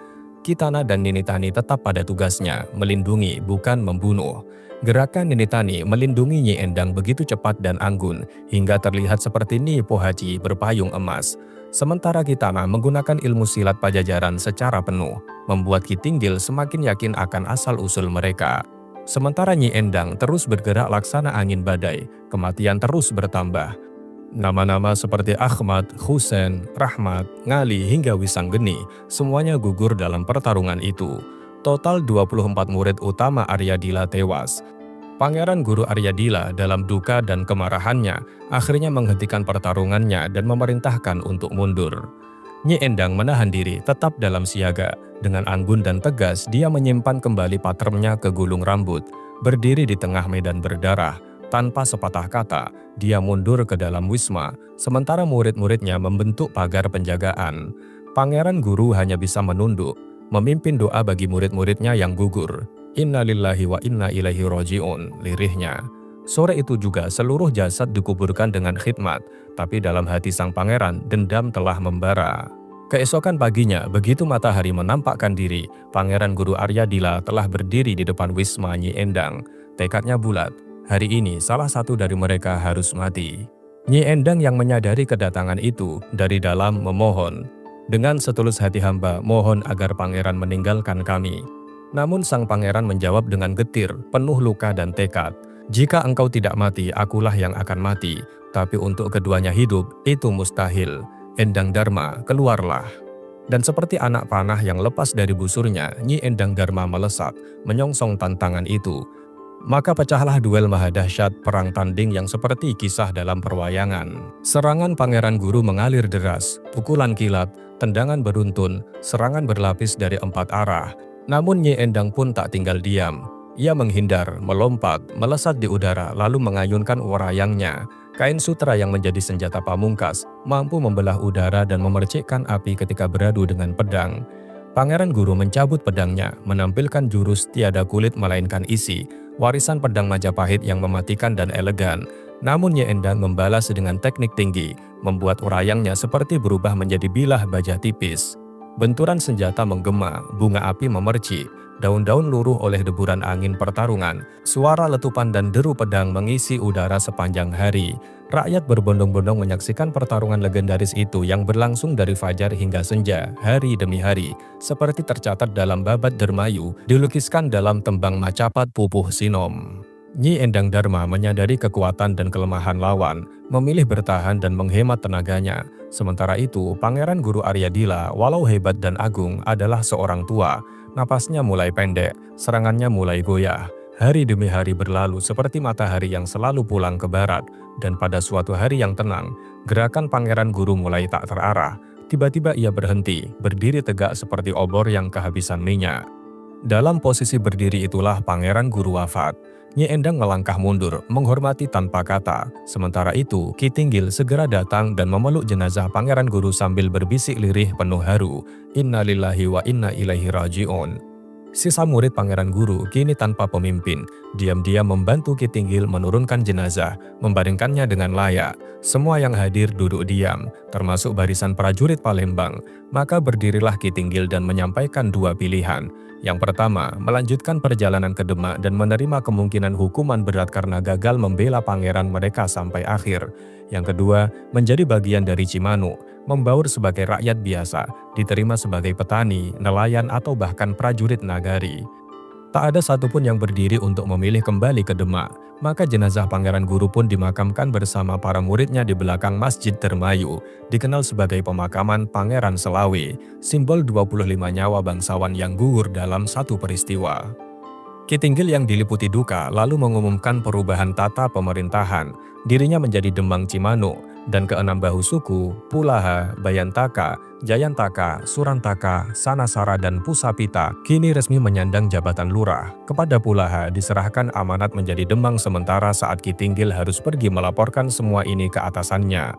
S1: Kitana dan Ninitani tetap pada tugasnya, melindungi bukan membunuh. Gerakan Ninitani melindungi Nyi Endang begitu cepat dan anggun, hingga terlihat seperti Nyi Pohaci berpayung emas. Sementara Kitana menggunakan ilmu silat Pajajaran secara penuh, membuat Ki Tinggil semakin yakin akan asal-usul mereka. Sementara Nyi Endang terus bergerak laksana angin badai, kematian terus bertambah. Nama-nama seperti Ahmad, Husein, Rahmat, Ngali, hingga Wisanggeni, semuanya gugur dalam pertarungan itu. Total 24 murid utama Arya Dila tewas. Pangeran Guru Arya Dila dalam duka dan kemarahannya akhirnya menghentikan pertarungannya dan memerintahkan untuk mundur. Nyi Endang menahan diri tetap dalam siaga. Dengan anggun dan tegas, dia menyimpan kembali patremnya ke gulung rambut. Berdiri di tengah medan berdarah, tanpa sepatah kata, dia mundur ke dalam wisma, sementara murid-muridnya membentuk pagar penjagaan. Pangeran Guru hanya bisa menunduk, memimpin doa bagi murid-muridnya yang gugur. Inna lillahi wa inna ilaihi roji'un, lirihnya. Sore itu juga seluruh jasad dikuburkan dengan khidmat, tapi dalam hati sang pangeran dendam telah membara. Keesokan paginya, begitu matahari menampakkan diri, Pangeran Guru Aryadila telah berdiri di depan wisma Nyi Endang. Tekadnya bulat, hari ini salah satu dari mereka harus mati. Nyi Endang yang menyadari kedatangan itu dari dalam memohon, dengan setulus hati hamba mohon agar pangeran meninggalkan kami. Namun sang pangeran menjawab dengan getir, penuh luka dan tekad, jika engkau tidak mati, akulah yang akan mati, tapi untuk keduanya hidup, itu mustahil. Endang Dharma, keluarlah. Dan seperti anak panah yang lepas dari busurnya, Nyi Endang Dharma melesat, menyongsong tantangan itu. Maka pecahlah duel maha dahsyat perang tanding yang seperti kisah dalam perwayangan. Serangan Pangeran Guru mengalir deras, pukulan kilat, tendangan beruntun, serangan berlapis dari 4 arah. Namun Nyi Endang pun tak tinggal diam. Ia menghindar, melompat, melesat di udara, lalu mengayunkan warayangnya. Kain sutra yang menjadi senjata pamungkas mampu membelah udara dan memercikkan api ketika beradu dengan pedang. Pangeran Guru mencabut pedangnya, menampilkan jurus tiada kulit melainkan isi, warisan pedang Majapahit yang mematikan dan elegan. Namun Nyi Endang membalas dengan teknik tinggi, membuat warayangnya seperti berubah menjadi bilah baja tipis. Benturan senjata menggema, bunga api memercik, daun-daun luruh oleh deburan angin pertarungan, suara letupan dan deru pedang mengisi udara sepanjang hari. Rakyat berbondong-bondong menyaksikan pertarungan legendaris itu yang berlangsung dari fajar hingga senja, hari demi hari, seperti tercatat dalam babat Dermayu, dilukiskan dalam tembang Macapat Pupuh Sinom. Nyi Endang Dharma menyadari kekuatan dan kelemahan lawan, memilih bertahan dan menghemat tenaganya. Sementara itu, Pangeran Guru Aryadila, walau hebat dan agung, adalah seorang tua. Napasnya mulai pendek, serangannya mulai goyah. Hari demi hari berlalu seperti matahari yang selalu pulang ke barat, dan pada suatu hari yang tenang, gerakan Pangeran Guru mulai tak terarah. Tiba-tiba ia berhenti, berdiri tegak seperti obor yang kehabisan minyak. Dalam posisi berdiri itulah Pangeran Guru wafat. Nyi Endang melangkah mundur, menghormati tanpa kata. Sementara itu, Ki Tinggil segera datang dan memeluk jenazah Pangeran Guru sambil berbisik lirih penuh haru, Inna lillahi wa inna ilaihi raji'un. Sisa murid Pangeran Guru kini tanpa pemimpin, diam-diam membantu Ki Tinggil menurunkan jenazah, membaringkannya dengan layak. Semua yang hadir duduk diam, termasuk barisan prajurit Palembang. Maka berdirilah Ki Tinggil dan menyampaikan 2 pilihan. Yang pertama, melanjutkan perjalanan ke Demak dan menerima kemungkinan hukuman berat karena gagal membela pangeran mereka sampai akhir. Yang kedua, menjadi bagian dari Cimanuk, membaur sebagai rakyat biasa, diterima sebagai petani, nelayan atau bahkan prajurit nagari. Tak ada satupun yang berdiri untuk memilih kembali ke Demak, maka jenazah Pangeran Guru pun dimakamkan bersama para muridnya di belakang Masjid Dermayu, dikenal sebagai pemakaman Pangeran Selawe, simbol 25 nyawa bangsawan yang gugur dalam satu peristiwa. Ki Tinggil yang diliputi duka lalu mengumumkan perubahan tata pemerintahan. Dirinya menjadi Demang Cimanuk, dan ke-6 bahu suku, Pulaha, Bayantaka, Jayantaka, Surantaka, Sanasara, dan Pusapita kini resmi menyandang jabatan lurah. Kepada Pulaha diserahkan amanat menjadi Demang sementara saat Ki Tinggil harus pergi melaporkan semua ini ke atasannya.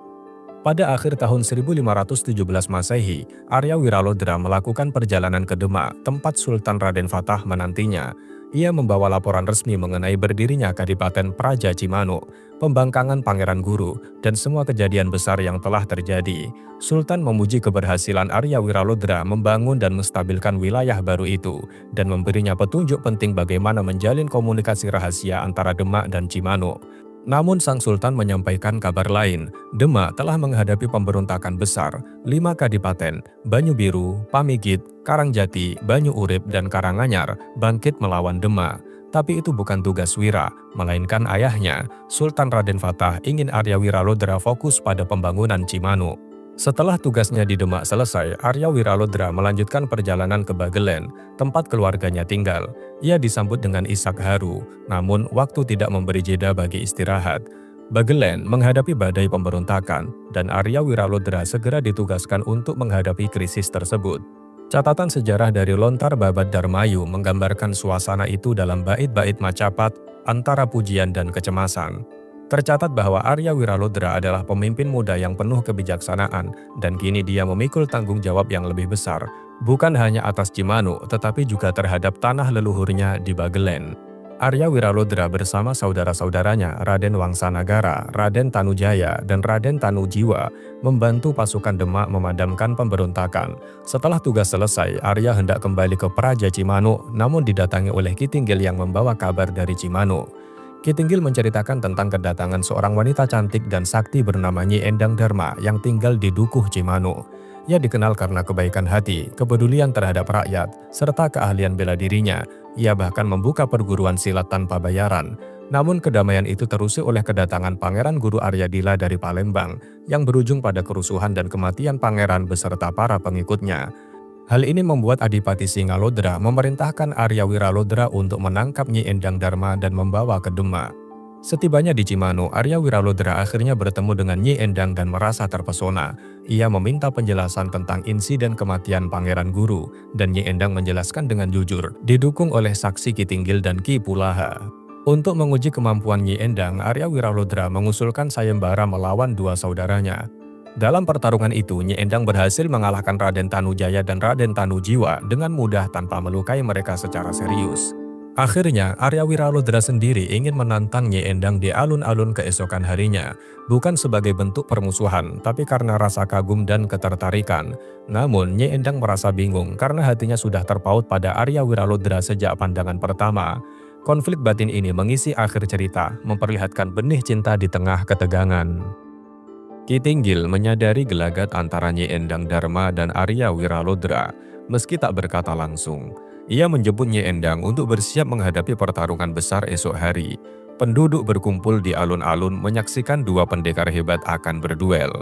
S1: Pada akhir tahun 1517 Masehi, Arya Wiralodra melakukan perjalanan ke Demak, tempat Sultan Raden Fatah menantinya. Ia membawa laporan resmi mengenai berdirinya Kadipaten Praja Cimanuk, pembangkangan Pangeran Guru, dan semua kejadian besar yang telah terjadi. Sultan memuji keberhasilan Arya Wiralodra membangun dan menstabilkan wilayah baru itu, dan memberinya petunjuk penting bagaimana menjalin komunikasi rahasia antara Demak dan Cimanuk. Namun sang Sultan menyampaikan kabar lain. Demak telah menghadapi pemberontakan besar. 5 kadipaten, Banyu Biru, Pamigit, Karangjati, Banyu Urip, dan Karanganyar bangkit melawan Demak. Tapi itu bukan tugas Wira, melainkan ayahnya, Sultan Raden Fatah ingin Arya Wiralodra fokus pada pembangunan Cimanuk. Setelah tugasnya di Demak selesai, Arya Wiralodra melanjutkan perjalanan ke Bagelen, tempat keluarganya tinggal. Ia disambut dengan isak haru, namun waktu tidak memberi jeda bagi istirahat. Bagelen menghadapi badai pemberontakan, dan Arya Wiralodra segera ditugaskan untuk menghadapi krisis tersebut. Catatan sejarah dari Lontar Babat Darmayu menggambarkan suasana itu dalam bait-bait Macapat antara pujian dan kecemasan. Tercatat bahwa Arya Wiralodra adalah pemimpin muda yang penuh kebijaksanaan, dan kini dia memikul tanggung jawab yang lebih besar, bukan hanya atas Cimanu tetapi juga terhadap tanah leluhurnya di Bagelen. Arya Wiralodra bersama saudara-saudaranya Raden Wangsanagara, Raden Tanujaya, dan Raden Tanujiwa membantu pasukan Demak memadamkan pemberontakan. Setelah tugas selesai, Arya hendak kembali ke Praja Cimanu, namun didatangi oleh Ki Tinggil yang membawa kabar dari Cimanu. Ki Tinggil menceritakan tentang kedatangan seorang wanita cantik dan sakti bernama Nyi Endang Dharma yang tinggal di Dukuh Cimanu. Ia dikenal karena kebaikan hati, kepedulian terhadap rakyat, serta keahlian bela dirinya. Ia bahkan membuka perguruan silat tanpa bayaran. Namun kedamaian itu terusik oleh kedatangan Pangeran Guru Aryadila dari Palembang, yang berujung pada kerusuhan dan kematian pangeran beserta para pengikutnya. Hal ini membuat Adipati Singalodra memerintahkan Arya Wiralodra untuk menangkap Nyi Endang Dharma dan membawa ke Demak. Setibanya di Cimanu, Arya Wiralodra akhirnya bertemu dengan Nyi Endang dan merasa terpesona. Ia meminta penjelasan tentang insiden kematian Pangeran Guru, dan Nyi Endang menjelaskan dengan jujur, didukung oleh saksi Ki Tinggil dan Ki Pulaha. Untuk menguji kemampuan Nyi Endang, Arya Wiralodra mengusulkan sayembara melawan dua saudaranya. Dalam pertarungan itu, Nyi Endang berhasil mengalahkan Raden Tanujaya dan Raden Tanujiwa dengan mudah tanpa melukai mereka secara serius. Akhirnya, Arya Wiralodra sendiri ingin menantang Nyi Endang di alun-alun keesokan harinya, bukan sebagai bentuk permusuhan, tapi karena rasa kagum dan ketertarikan. Namun, Nyi Endang merasa bingung karena hatinya sudah terpaut pada Arya Wiralodra sejak pandangan pertama. Konflik batin ini mengisi akhir cerita, memperlihatkan benih cinta di tengah ketegangan. Ki Tinggil menyadari gelagat antara Nyi Endang Dharma dan Arya Wiralodra, meski tak berkata langsung. Ia menjemput Nyi Endang untuk bersiap menghadapi pertarungan besar esok hari. Penduduk berkumpul di alun-alun menyaksikan dua pendekar hebat akan berduel.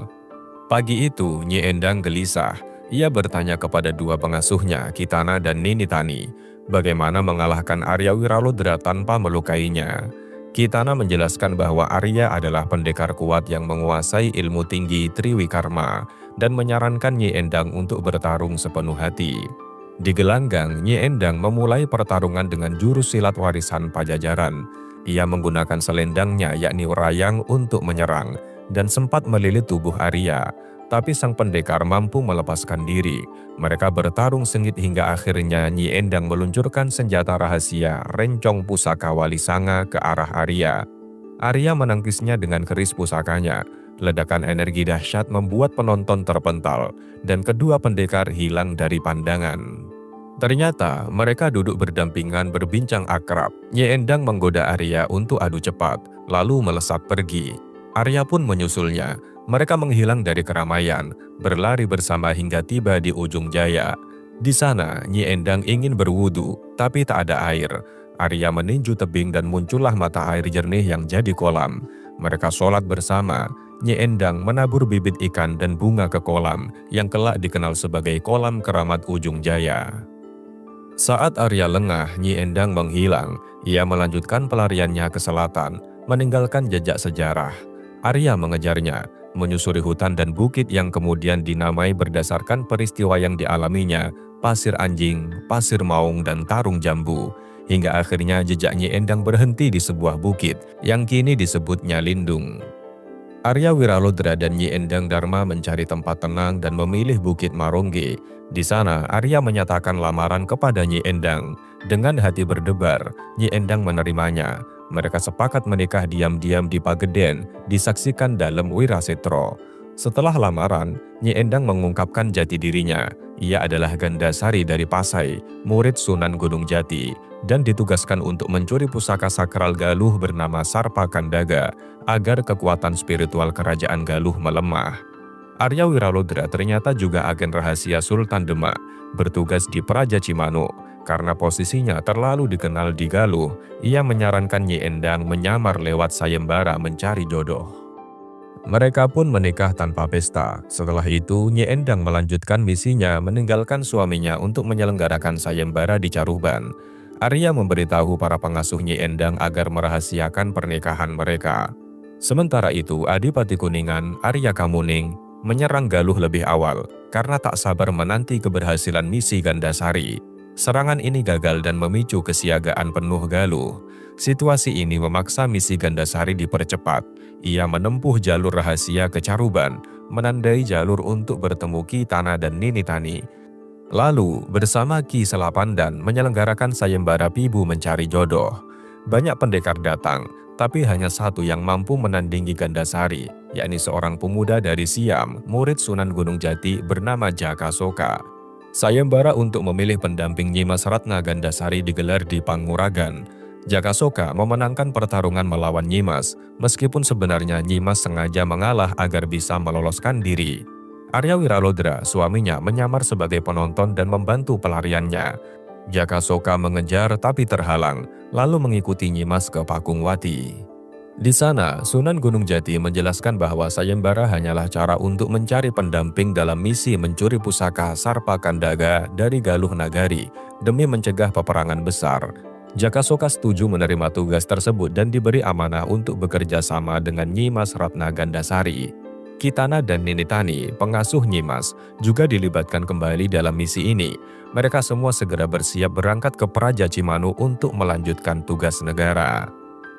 S1: Pagi itu, Nyi Endang gelisah. Ia bertanya kepada dua pengasuhnya, Kitana dan Nini Tani, bagaimana mengalahkan Arya Wiralodra tanpa melukainya. Kitana menjelaskan bahwa Arya adalah pendekar kuat yang menguasai ilmu tinggi Triwikarma dan menyarankan Nyi Endang untuk bertarung sepenuh hati. Di gelanggang, Nyi Endang memulai pertarungan dengan jurus silat warisan Pajajaran. Ia menggunakan selendangnya yakni rayang untuk menyerang dan sempat melilit tubuh Arya. Tapi sang pendekar mampu melepaskan diri. Mereka bertarung sengit hingga akhirnya Nyi Endang meluncurkan senjata rahasia Rencong Pusaka Walisanga ke arah Arya. Arya menangkisnya dengan keris pusakanya. Ledakan energi dahsyat membuat penonton terpental, dan kedua pendekar hilang dari pandangan. Ternyata mereka duduk berdampingan berbincang akrab. Nyi Endang menggoda Arya untuk adu cepat, lalu melesat pergi. Arya pun menyusulnya. Mereka menghilang dari keramaian, berlari bersama hingga tiba di ujung jaya. Di sana, Nyi Endang ingin berwudu, tapi tak ada air. Arya meninju tebing dan muncullah mata air jernih yang jadi kolam. Mereka sholat bersama. Nyi Endang menabur bibit ikan dan bunga ke kolam, yang kelak dikenal sebagai kolam keramat ujung jaya. Saat Arya lengah, Nyi Endang menghilang. Ia melanjutkan pelariannya ke selatan, meninggalkan jejak sejarah. Arya mengejarnya, menyusuri hutan dan bukit yang kemudian dinamai berdasarkan peristiwa yang dialaminya, Pasir Anjing, Pasir Maung, dan Tarung Jambu. Hingga akhirnya jejak Nyi Endang berhenti di sebuah bukit, yang kini disebutnya Lindung. Arya Wiralodra dan Nyi Endang Dharma mencari tempat tenang dan memilih Bukit Marongge. Di sana, Arya menyatakan lamaran kepada Nyi Endang. Dengan hati berdebar, Nyi Endang menerimanya. Mereka sepakat menikah diam-diam di Pageden, disaksikan dalam Wirasetro. Setelah lamaran, Nyi Endang mengungkapkan jati dirinya. Ia adalah Gandasari dari Pasai, murid Sunan Gunung Jati, dan ditugaskan untuk mencuri pusaka sakral Galuh bernama Sarpa Kandaga, agar kekuatan spiritual kerajaan Galuh melemah. Arya Wiralodra ternyata juga agen rahasia Sultan Demak, bertugas di Praja Cimanu. Karena posisinya terlalu dikenal di Galuh, ia menyarankan Nyi Endang menyamar lewat sayembara mencari jodoh. Mereka pun menikah tanpa pesta. Setelah itu, Nyi Endang melanjutkan misinya meninggalkan suaminya untuk menyelenggarakan sayembara di Caruban. Arya memberitahu para pengasuh Nyi Endang agar merahasiakan pernikahan mereka. Sementara itu, Adipati Kuningan, Arya Kamuning, menyerang Galuh lebih awal karena tak sabar menanti keberhasilan misi Gandasari. Serangan ini gagal dan memicu kesiagaan penuh Galuh. Situasi ini memaksa misi Gandasari dipercepat. Ia menempuh jalur rahasia ke Caruban, menandai jalur untuk bertemu Ki Tana dan Nini Tani. Lalu, bersama Ki Selapandan menyelenggarakan sayembara Pibu mencari jodoh. Banyak pendekar datang, tapi hanya satu yang mampu menandingi Gandasari, yakni seorang pemuda dari Siam, murid Sunan Gunung Jati bernama Jakasoka. Sayembara untuk memilih pendamping Nyimas Ratna Gandasari digelar di Panguragan. Jakasoka memenangkan pertarungan melawan Nyimas, meskipun sebenarnya Nyimas sengaja mengalah agar bisa meloloskan diri. Arya Wiralodra, suaminya, menyamar sebagai penonton dan membantu pelariannya. Jakasoka mengejar tapi terhalang, lalu mengikuti Nyimas ke Pakungwati. Di sana, Sunan Gunung Jati menjelaskan bahwa sayembara hanyalah cara untuk mencari pendamping dalam misi mencuri pusaka Sarpa Kandaga dari Galuh Nagari demi mencegah peperangan besar. Jakasoka setuju menerima tugas tersebut dan diberi amanah untuk bekerja sama dengan Nyimas Ratna Gandasari. Ki Tana dan Nini Tani, pengasuh Nyimas, juga dilibatkan kembali dalam misi ini. Mereka semua segera bersiap berangkat ke Praja Cimanu untuk melanjutkan tugas negara.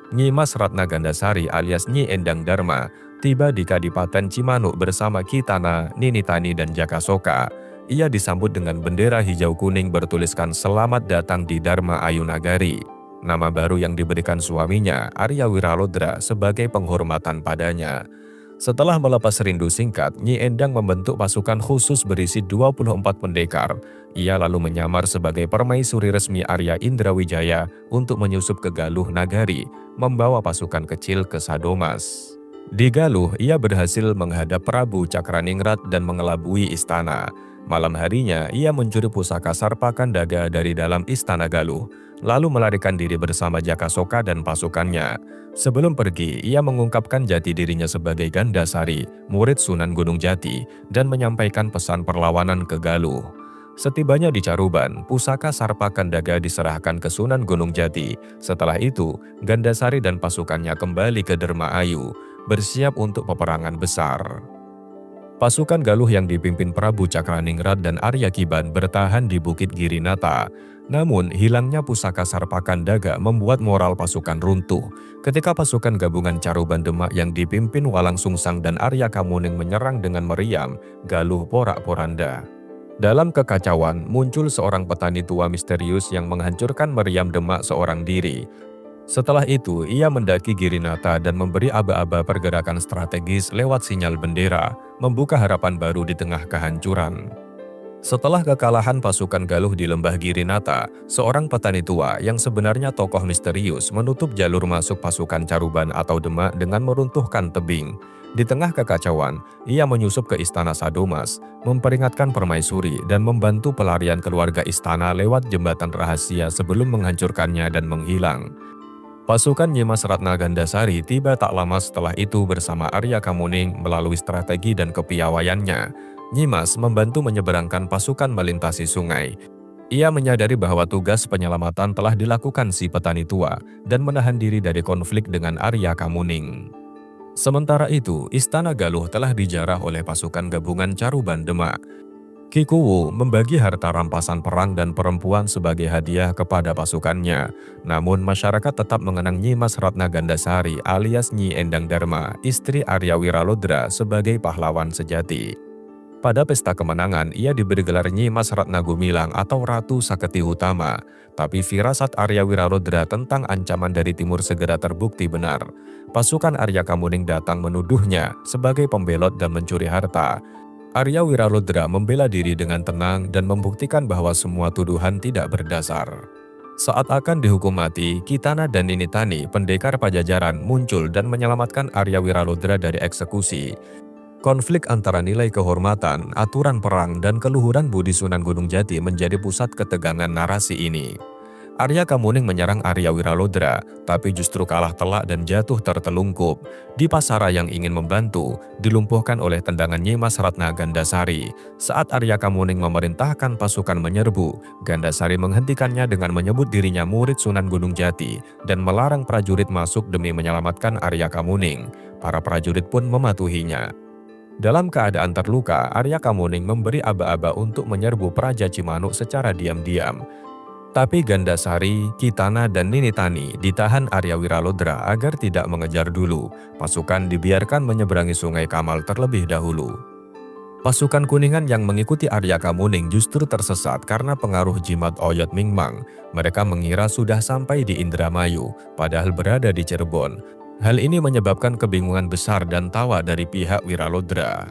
S1: Nyimas Ratna Gandasari alias Nyi Endang Dharma tiba di Kadipaten Cimanuk bersama Ki Tana, Nini Tani, dan Jakasoka. Ia disambut dengan bendera hijau kuning bertuliskan "Selamat datang di Dharma Ayu Nagari", nama baru yang diberikan suaminya, Arya Wiralodra, sebagai penghormatan padanya. Setelah melepas rindu singkat, Nyi Endang membentuk pasukan khusus berisi 24 pendekar. Ia lalu menyamar sebagai permaisuri resmi Arya Indrawijaya untuk menyusup ke Galuh Nagari, membawa pasukan kecil ke Sadomas. Di Galuh, ia berhasil menghadap Prabu Cakraningrat dan mengelabui istana. Malam harinya, ia mencuri pusaka Sarpa Kandaga dari dalam istana Galuh, lalu melarikan diri bersama Jakasoka dan pasukannya. Sebelum pergi, ia mengungkapkan jati dirinya sebagai Gandasari, murid Sunan Gunung Jati, dan menyampaikan pesan perlawanan ke Galuh. Setibanya di Caruban, pusaka Sarpa Kandaga diserahkan ke Sunan Gunung Jati. Setelah itu, Gandasari dan pasukannya kembali ke Dharma Ayu, bersiap untuk peperangan besar. Pasukan Galuh yang dipimpin Prabu Cakraningrat dan Arya Kiban bertahan di Bukit Girinata. Namun, hilangnya pusaka Sarpa Kandaga membuat moral pasukan runtuh. Ketika pasukan gabungan Caruban Demak yang dipimpin Walang Sungsang dan Arya Kamuning menyerang dengan meriam, Galuh porak-poranda. Dalam kekacauan, muncul seorang petani tua misterius yang menghancurkan meriam Demak seorang diri. Setelah itu, ia mendaki Girinata dan memberi aba-aba pergerakan strategis lewat sinyal bendera, membuka harapan baru di tengah kehancuran. Setelah kekalahan pasukan Galuh di lembah Girinata, seorang petani tua yang sebenarnya tokoh misterius menutup jalur masuk pasukan Caruban atau Demak dengan meruntuhkan tebing. Di tengah kekacauan, ia menyusup ke istana Sadomas, memperingatkan permaisuri dan membantu pelarian keluarga istana lewat jembatan rahasia sebelum menghancurkannya dan menghilang. Pasukan Nyimas Ratna Gandasari tiba tak lama setelah itu bersama Arya Kamuning melalui strategi dan kepiawaiannya. Nyimas membantu menyeberangkan pasukan melintasi sungai. Ia menyadari bahwa tugas penyelamatan telah dilakukan si petani tua dan menahan diri dari konflik dengan Arya Kamuning. Sementara itu, istana Galuh telah dijarah oleh pasukan gabungan Caruban Demak. Ki Kuwu membagi harta rampasan perang dan perempuan sebagai hadiah kepada pasukannya. Namun masyarakat tetap mengenang Nyimas Ratna Gandasari alias Nyi Endang Dharma, istri Arya Wiralodra, sebagai pahlawan sejati. Pada pesta kemenangan, ia diberi gelar Nyimas Ratna Gumilang atau Ratu Saketi Utama. Tapi firasat Arya Wiralodra tentang ancaman dari timur segera terbukti benar. Pasukan Arya Kamuning datang menuduhnya sebagai pembelot dan mencuri harta. Arya Wiralodra membela diri dengan tenang dan membuktikan bahwa semua tuduhan tidak berdasar. Saat akan dihukum mati, Ki Tana dan Nini Tani, pendekar Pajajaran, muncul dan menyelamatkan Arya Wiralodra dari eksekusi. Konflik antara nilai kehormatan, aturan perang, dan keluhuran budi Sunan Gunung Jati menjadi pusat ketegangan narasi ini. Arya Kamuning menyerang Arya Wiralodra, tapi justru kalah telak dan jatuh tertelungkup. Dipasara yang ingin membantu, dilumpuhkan oleh tendangan Nyimas Ratna Gandasari. Saat Arya Kamuning memerintahkan pasukan menyerbu, Gandasari menghentikannya dengan menyebut dirinya murid Sunan Gunung Jati dan melarang prajurit masuk demi menyelamatkan Arya Kamuning. para prajurit pun mematuhinya. Dalam keadaan terluka, Arya Kamuning memberi aba-aba untuk menyerbu Praja Cimanuk secara diam-diam. Tapi Gandasari, Kitana, dan Ninitani ditahan Arya Wiralodra agar tidak mengejar dulu. Pasukan dibiarkan menyeberangi Sungai Kamal terlebih dahulu. Pasukan Kuningan yang mengikuti Arya Kamuning justru tersesat karena pengaruh jimat Oyot Mingmang. Mereka mengira sudah sampai di Indramayu, padahal berada di Cirebon. Hal ini menyebabkan kebingungan besar dan tawa dari pihak Wiralodra.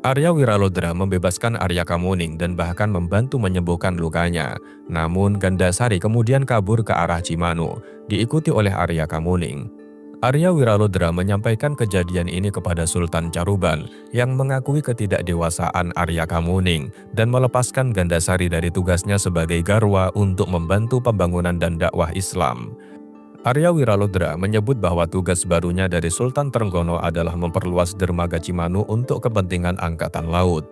S1: Arya Wiralodra membebaskan Arya Kamuning dan bahkan membantu menyembuhkan lukanya. Namun Gandasari kemudian kabur ke arah Cimanuk, diikuti oleh Arya Kamuning. Arya Wiralodra menyampaikan kejadian ini kepada Sultan Caruban yang mengakui ketidakdewasaan Arya Kamuning dan melepaskan Gandasari dari tugasnya sebagai garwa untuk membantu pembangunan dan dakwah Islam. Arya Wiralodra menyebut bahwa tugas barunya dari Sultan Trenggono adalah memperluas dermaga Cimanuk untuk kepentingan Angkatan Laut.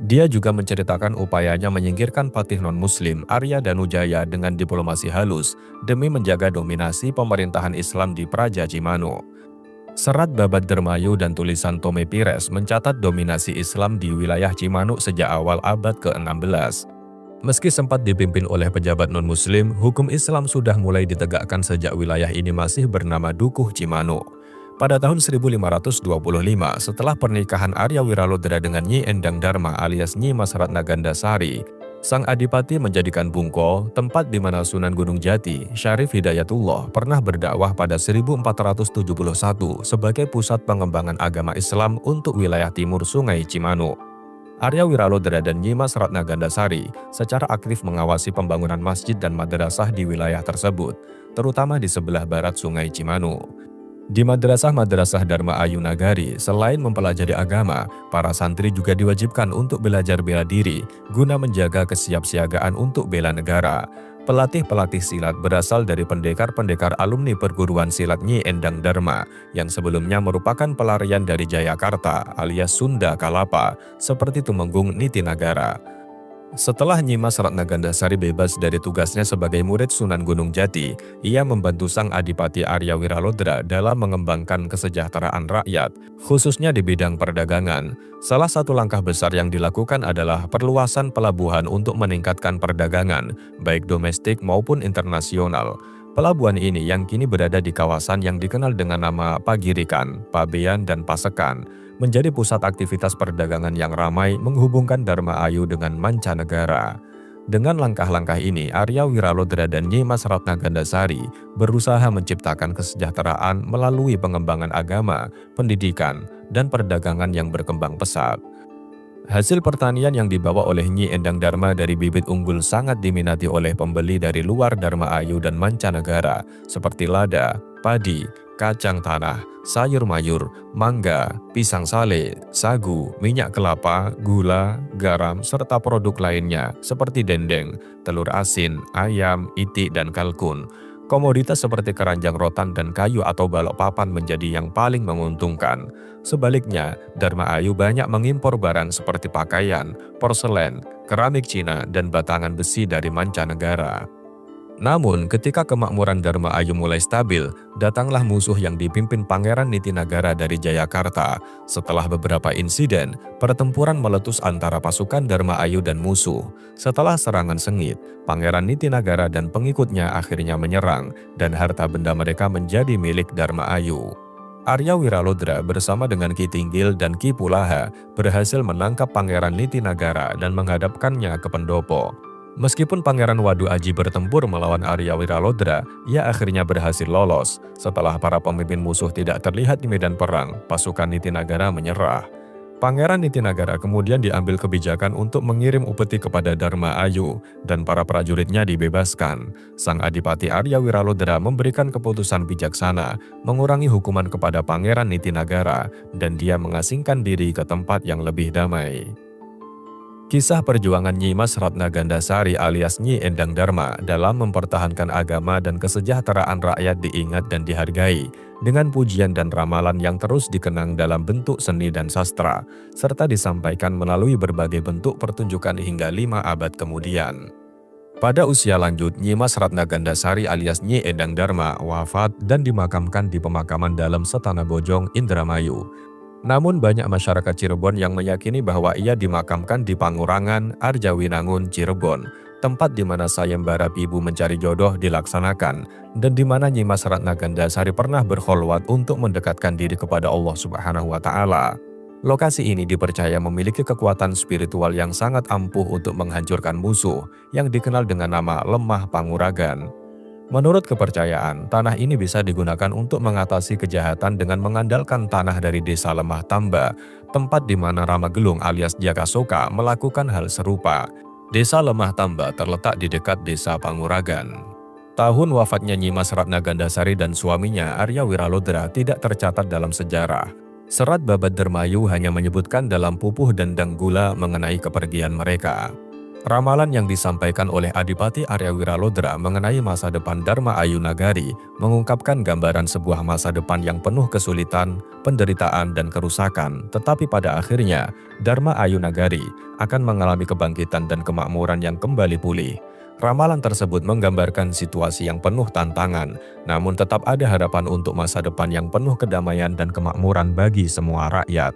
S1: Dia juga menceritakan upayanya menyingkirkan patih non-muslim Arya Danujaya dengan diplomasi halus demi menjaga dominasi pemerintahan Islam di Praja Cimanuk. Serat Babat Dermayu dan tulisan Tome Pires mencatat dominasi Islam di wilayah Cimanuk sejak awal abad ke-16. Meski sempat dipimpin oleh pejabat non-muslim, hukum Islam sudah mulai ditegakkan sejak wilayah ini masih bernama Dukuh Cimanuk. Pada tahun 1525, setelah pernikahan Arya Wiralodra dengan Nyi Endang Dharma alias Nyi Mas Ratna Gandasari, sang adipati menjadikan Bungko, tempat di mana Sunan Gunung Jati, Syarif Hidayatullah pernah berdakwah pada 1471 sebagai pusat pengembangan agama Islam untuk wilayah timur Sungai Cimanuk. Arya Wiralodra dan Nyi Mas Ratna Gandasari secara aktif mengawasi pembangunan masjid dan madrasah di wilayah tersebut, terutama di sebelah barat Sungai Cimanuk. Di madrasah-madrasah Dharma Ayu Nagari, selain mempelajari agama, para santri juga diwajibkan untuk belajar bela diri guna menjaga kesiapsiagaan untuk bela negara. Pelatih-pelatih silat berasal dari pendekar-pendekar alumni perguruan silat Nyi Endang Dharma yang sebelumnya merupakan pelarian dari Jayakarta alias Sunda Kalapa seperti Tumenggung Nitinagara. Setelah Nyi Mas Ratna Gandasari bebas dari tugasnya sebagai murid Sunan Gunung Jati, ia membantu sang adipati Arya Wiralodra dalam mengembangkan kesejahteraan rakyat, khususnya di bidang perdagangan. Salah satu langkah besar yang dilakukan adalah perluasan pelabuhan untuk meningkatkan perdagangan, baik domestik maupun internasional. Pelabuhan ini yang kini berada di kawasan yang dikenal dengan nama Pagirikan, Pabean, dan Pasekan, menjadi pusat aktivitas perdagangan yang ramai menghubungkan Dharma Ayu dengan mancanegara. Dengan langkah-langkah ini, Arya Wiralodra dan Nyi Mas Ratna Gandasari berusaha menciptakan kesejahteraan melalui pengembangan agama, pendidikan, dan perdagangan yang berkembang pesat. Hasil pertanian yang dibawa oleh Nyi Endang Dharma dari bibit unggul sangat diminati oleh pembeli dari luar Dharma Ayu dan mancanegara, seperti lada, padi, kacang tanah, sayur mayur, mangga, pisang sale, sagu, minyak kelapa, gula, garam, serta produk lainnya seperti dendeng, telur asin, ayam, itik, dan kalkun. Komoditas seperti keranjang rotan dan kayu atau balok papan menjadi yang paling menguntungkan. Sebaliknya, Dharma Ayu banyak mengimpor barang seperti pakaian, porselen, keramik Cina, dan batangan besi dari mancanegara. Namun, ketika kemakmuran Dharma Ayu mulai stabil, datanglah musuh yang dipimpin Pangeran Nitinagara dari Jayakarta. Setelah beberapa insiden, pertempuran meletus antara pasukan Dharma Ayu dan musuh. Setelah serangan sengit, Pangeran Nitinagara dan pengikutnya akhirnya menyerang, dan harta benda mereka menjadi milik Dharma Ayu. Arya Wiralodra bersama dengan Ki Tinggil dan Ki Pulaha berhasil menangkap Pangeran Nitinagara dan menghadapkannya ke pendopo. Meskipun Pangeran Wadu Aji bertempur melawan Arya Wiralodra, ia akhirnya berhasil lolos. Setelah para pemimpin musuh tidak terlihat di medan perang, pasukan Nitinagara menyerah. Pangeran Nitinagara kemudian diambil kebijakan untuk mengirim upeti kepada Dharma Ayu, dan para prajuritnya dibebaskan. Sang adipati Arya Wiralodra memberikan keputusan bijaksana, mengurangi hukuman kepada Pangeran Nitinagara, dan dia mengasingkan diri ke tempat yang lebih damai. Kisah perjuangan Nyi Mas Ratna Gandasari alias Nyi Endang Dharma dalam mempertahankan agama dan kesejahteraan rakyat diingat dan dihargai, dengan pujian dan ramalan yang terus dikenang dalam bentuk seni dan sastra, serta disampaikan melalui berbagai bentuk pertunjukan hingga 5 abad kemudian. Pada usia lanjut, Nyi Mas Ratna Gandasari alias Nyi Endang Dharma wafat dan dimakamkan di pemakaman dalam Setana Bojong, Indramayu. Namun banyak masyarakat Cirebon yang meyakini bahwa ia dimakamkan di Pangurangan, Arjawinangun, Cirebon, tempat di mana sayembara Ibu mencari jodoh dilaksanakan, dan di mana Nyi Mas Ratna Gandasari pernah berkholwat untuk mendekatkan diri kepada Allah Subhanahu wa Ta'ala. Lokasi ini dipercaya memiliki kekuatan spiritual yang sangat ampuh untuk menghancurkan musuh, yang dikenal dengan nama Lemah Panguragan. Menurut kepercayaan, tanah ini bisa digunakan untuk mengatasi kejahatan dengan mengandalkan tanah dari desa Lemah Tamba, tempat di mana Rama Gelung alias Jakasoka melakukan hal serupa. Desa Lemah Tamba terletak di dekat desa Panguragan. Tahun wafatnya Nyi Mas Ratna Gandasari dan suaminya Arya Wiralodra tidak tercatat dalam sejarah. Serat Babat Dermayu hanya menyebutkan dalam pupuh dendang gula mengenai kepergian mereka. Ramalan yang disampaikan oleh Adipati Arya Wiralodra mengenai masa depan Dharma Ayu Nagari mengungkapkan gambaran sebuah masa depan yang penuh kesulitan, penderitaan, dan kerusakan. Tetapi pada akhirnya, Dharma Ayu Nagari akan mengalami kebangkitan dan kemakmuran yang kembali pulih. Ramalan tersebut menggambarkan situasi yang penuh tantangan, namun tetap ada harapan untuk masa depan yang penuh kedamaian dan kemakmuran bagi semua rakyat.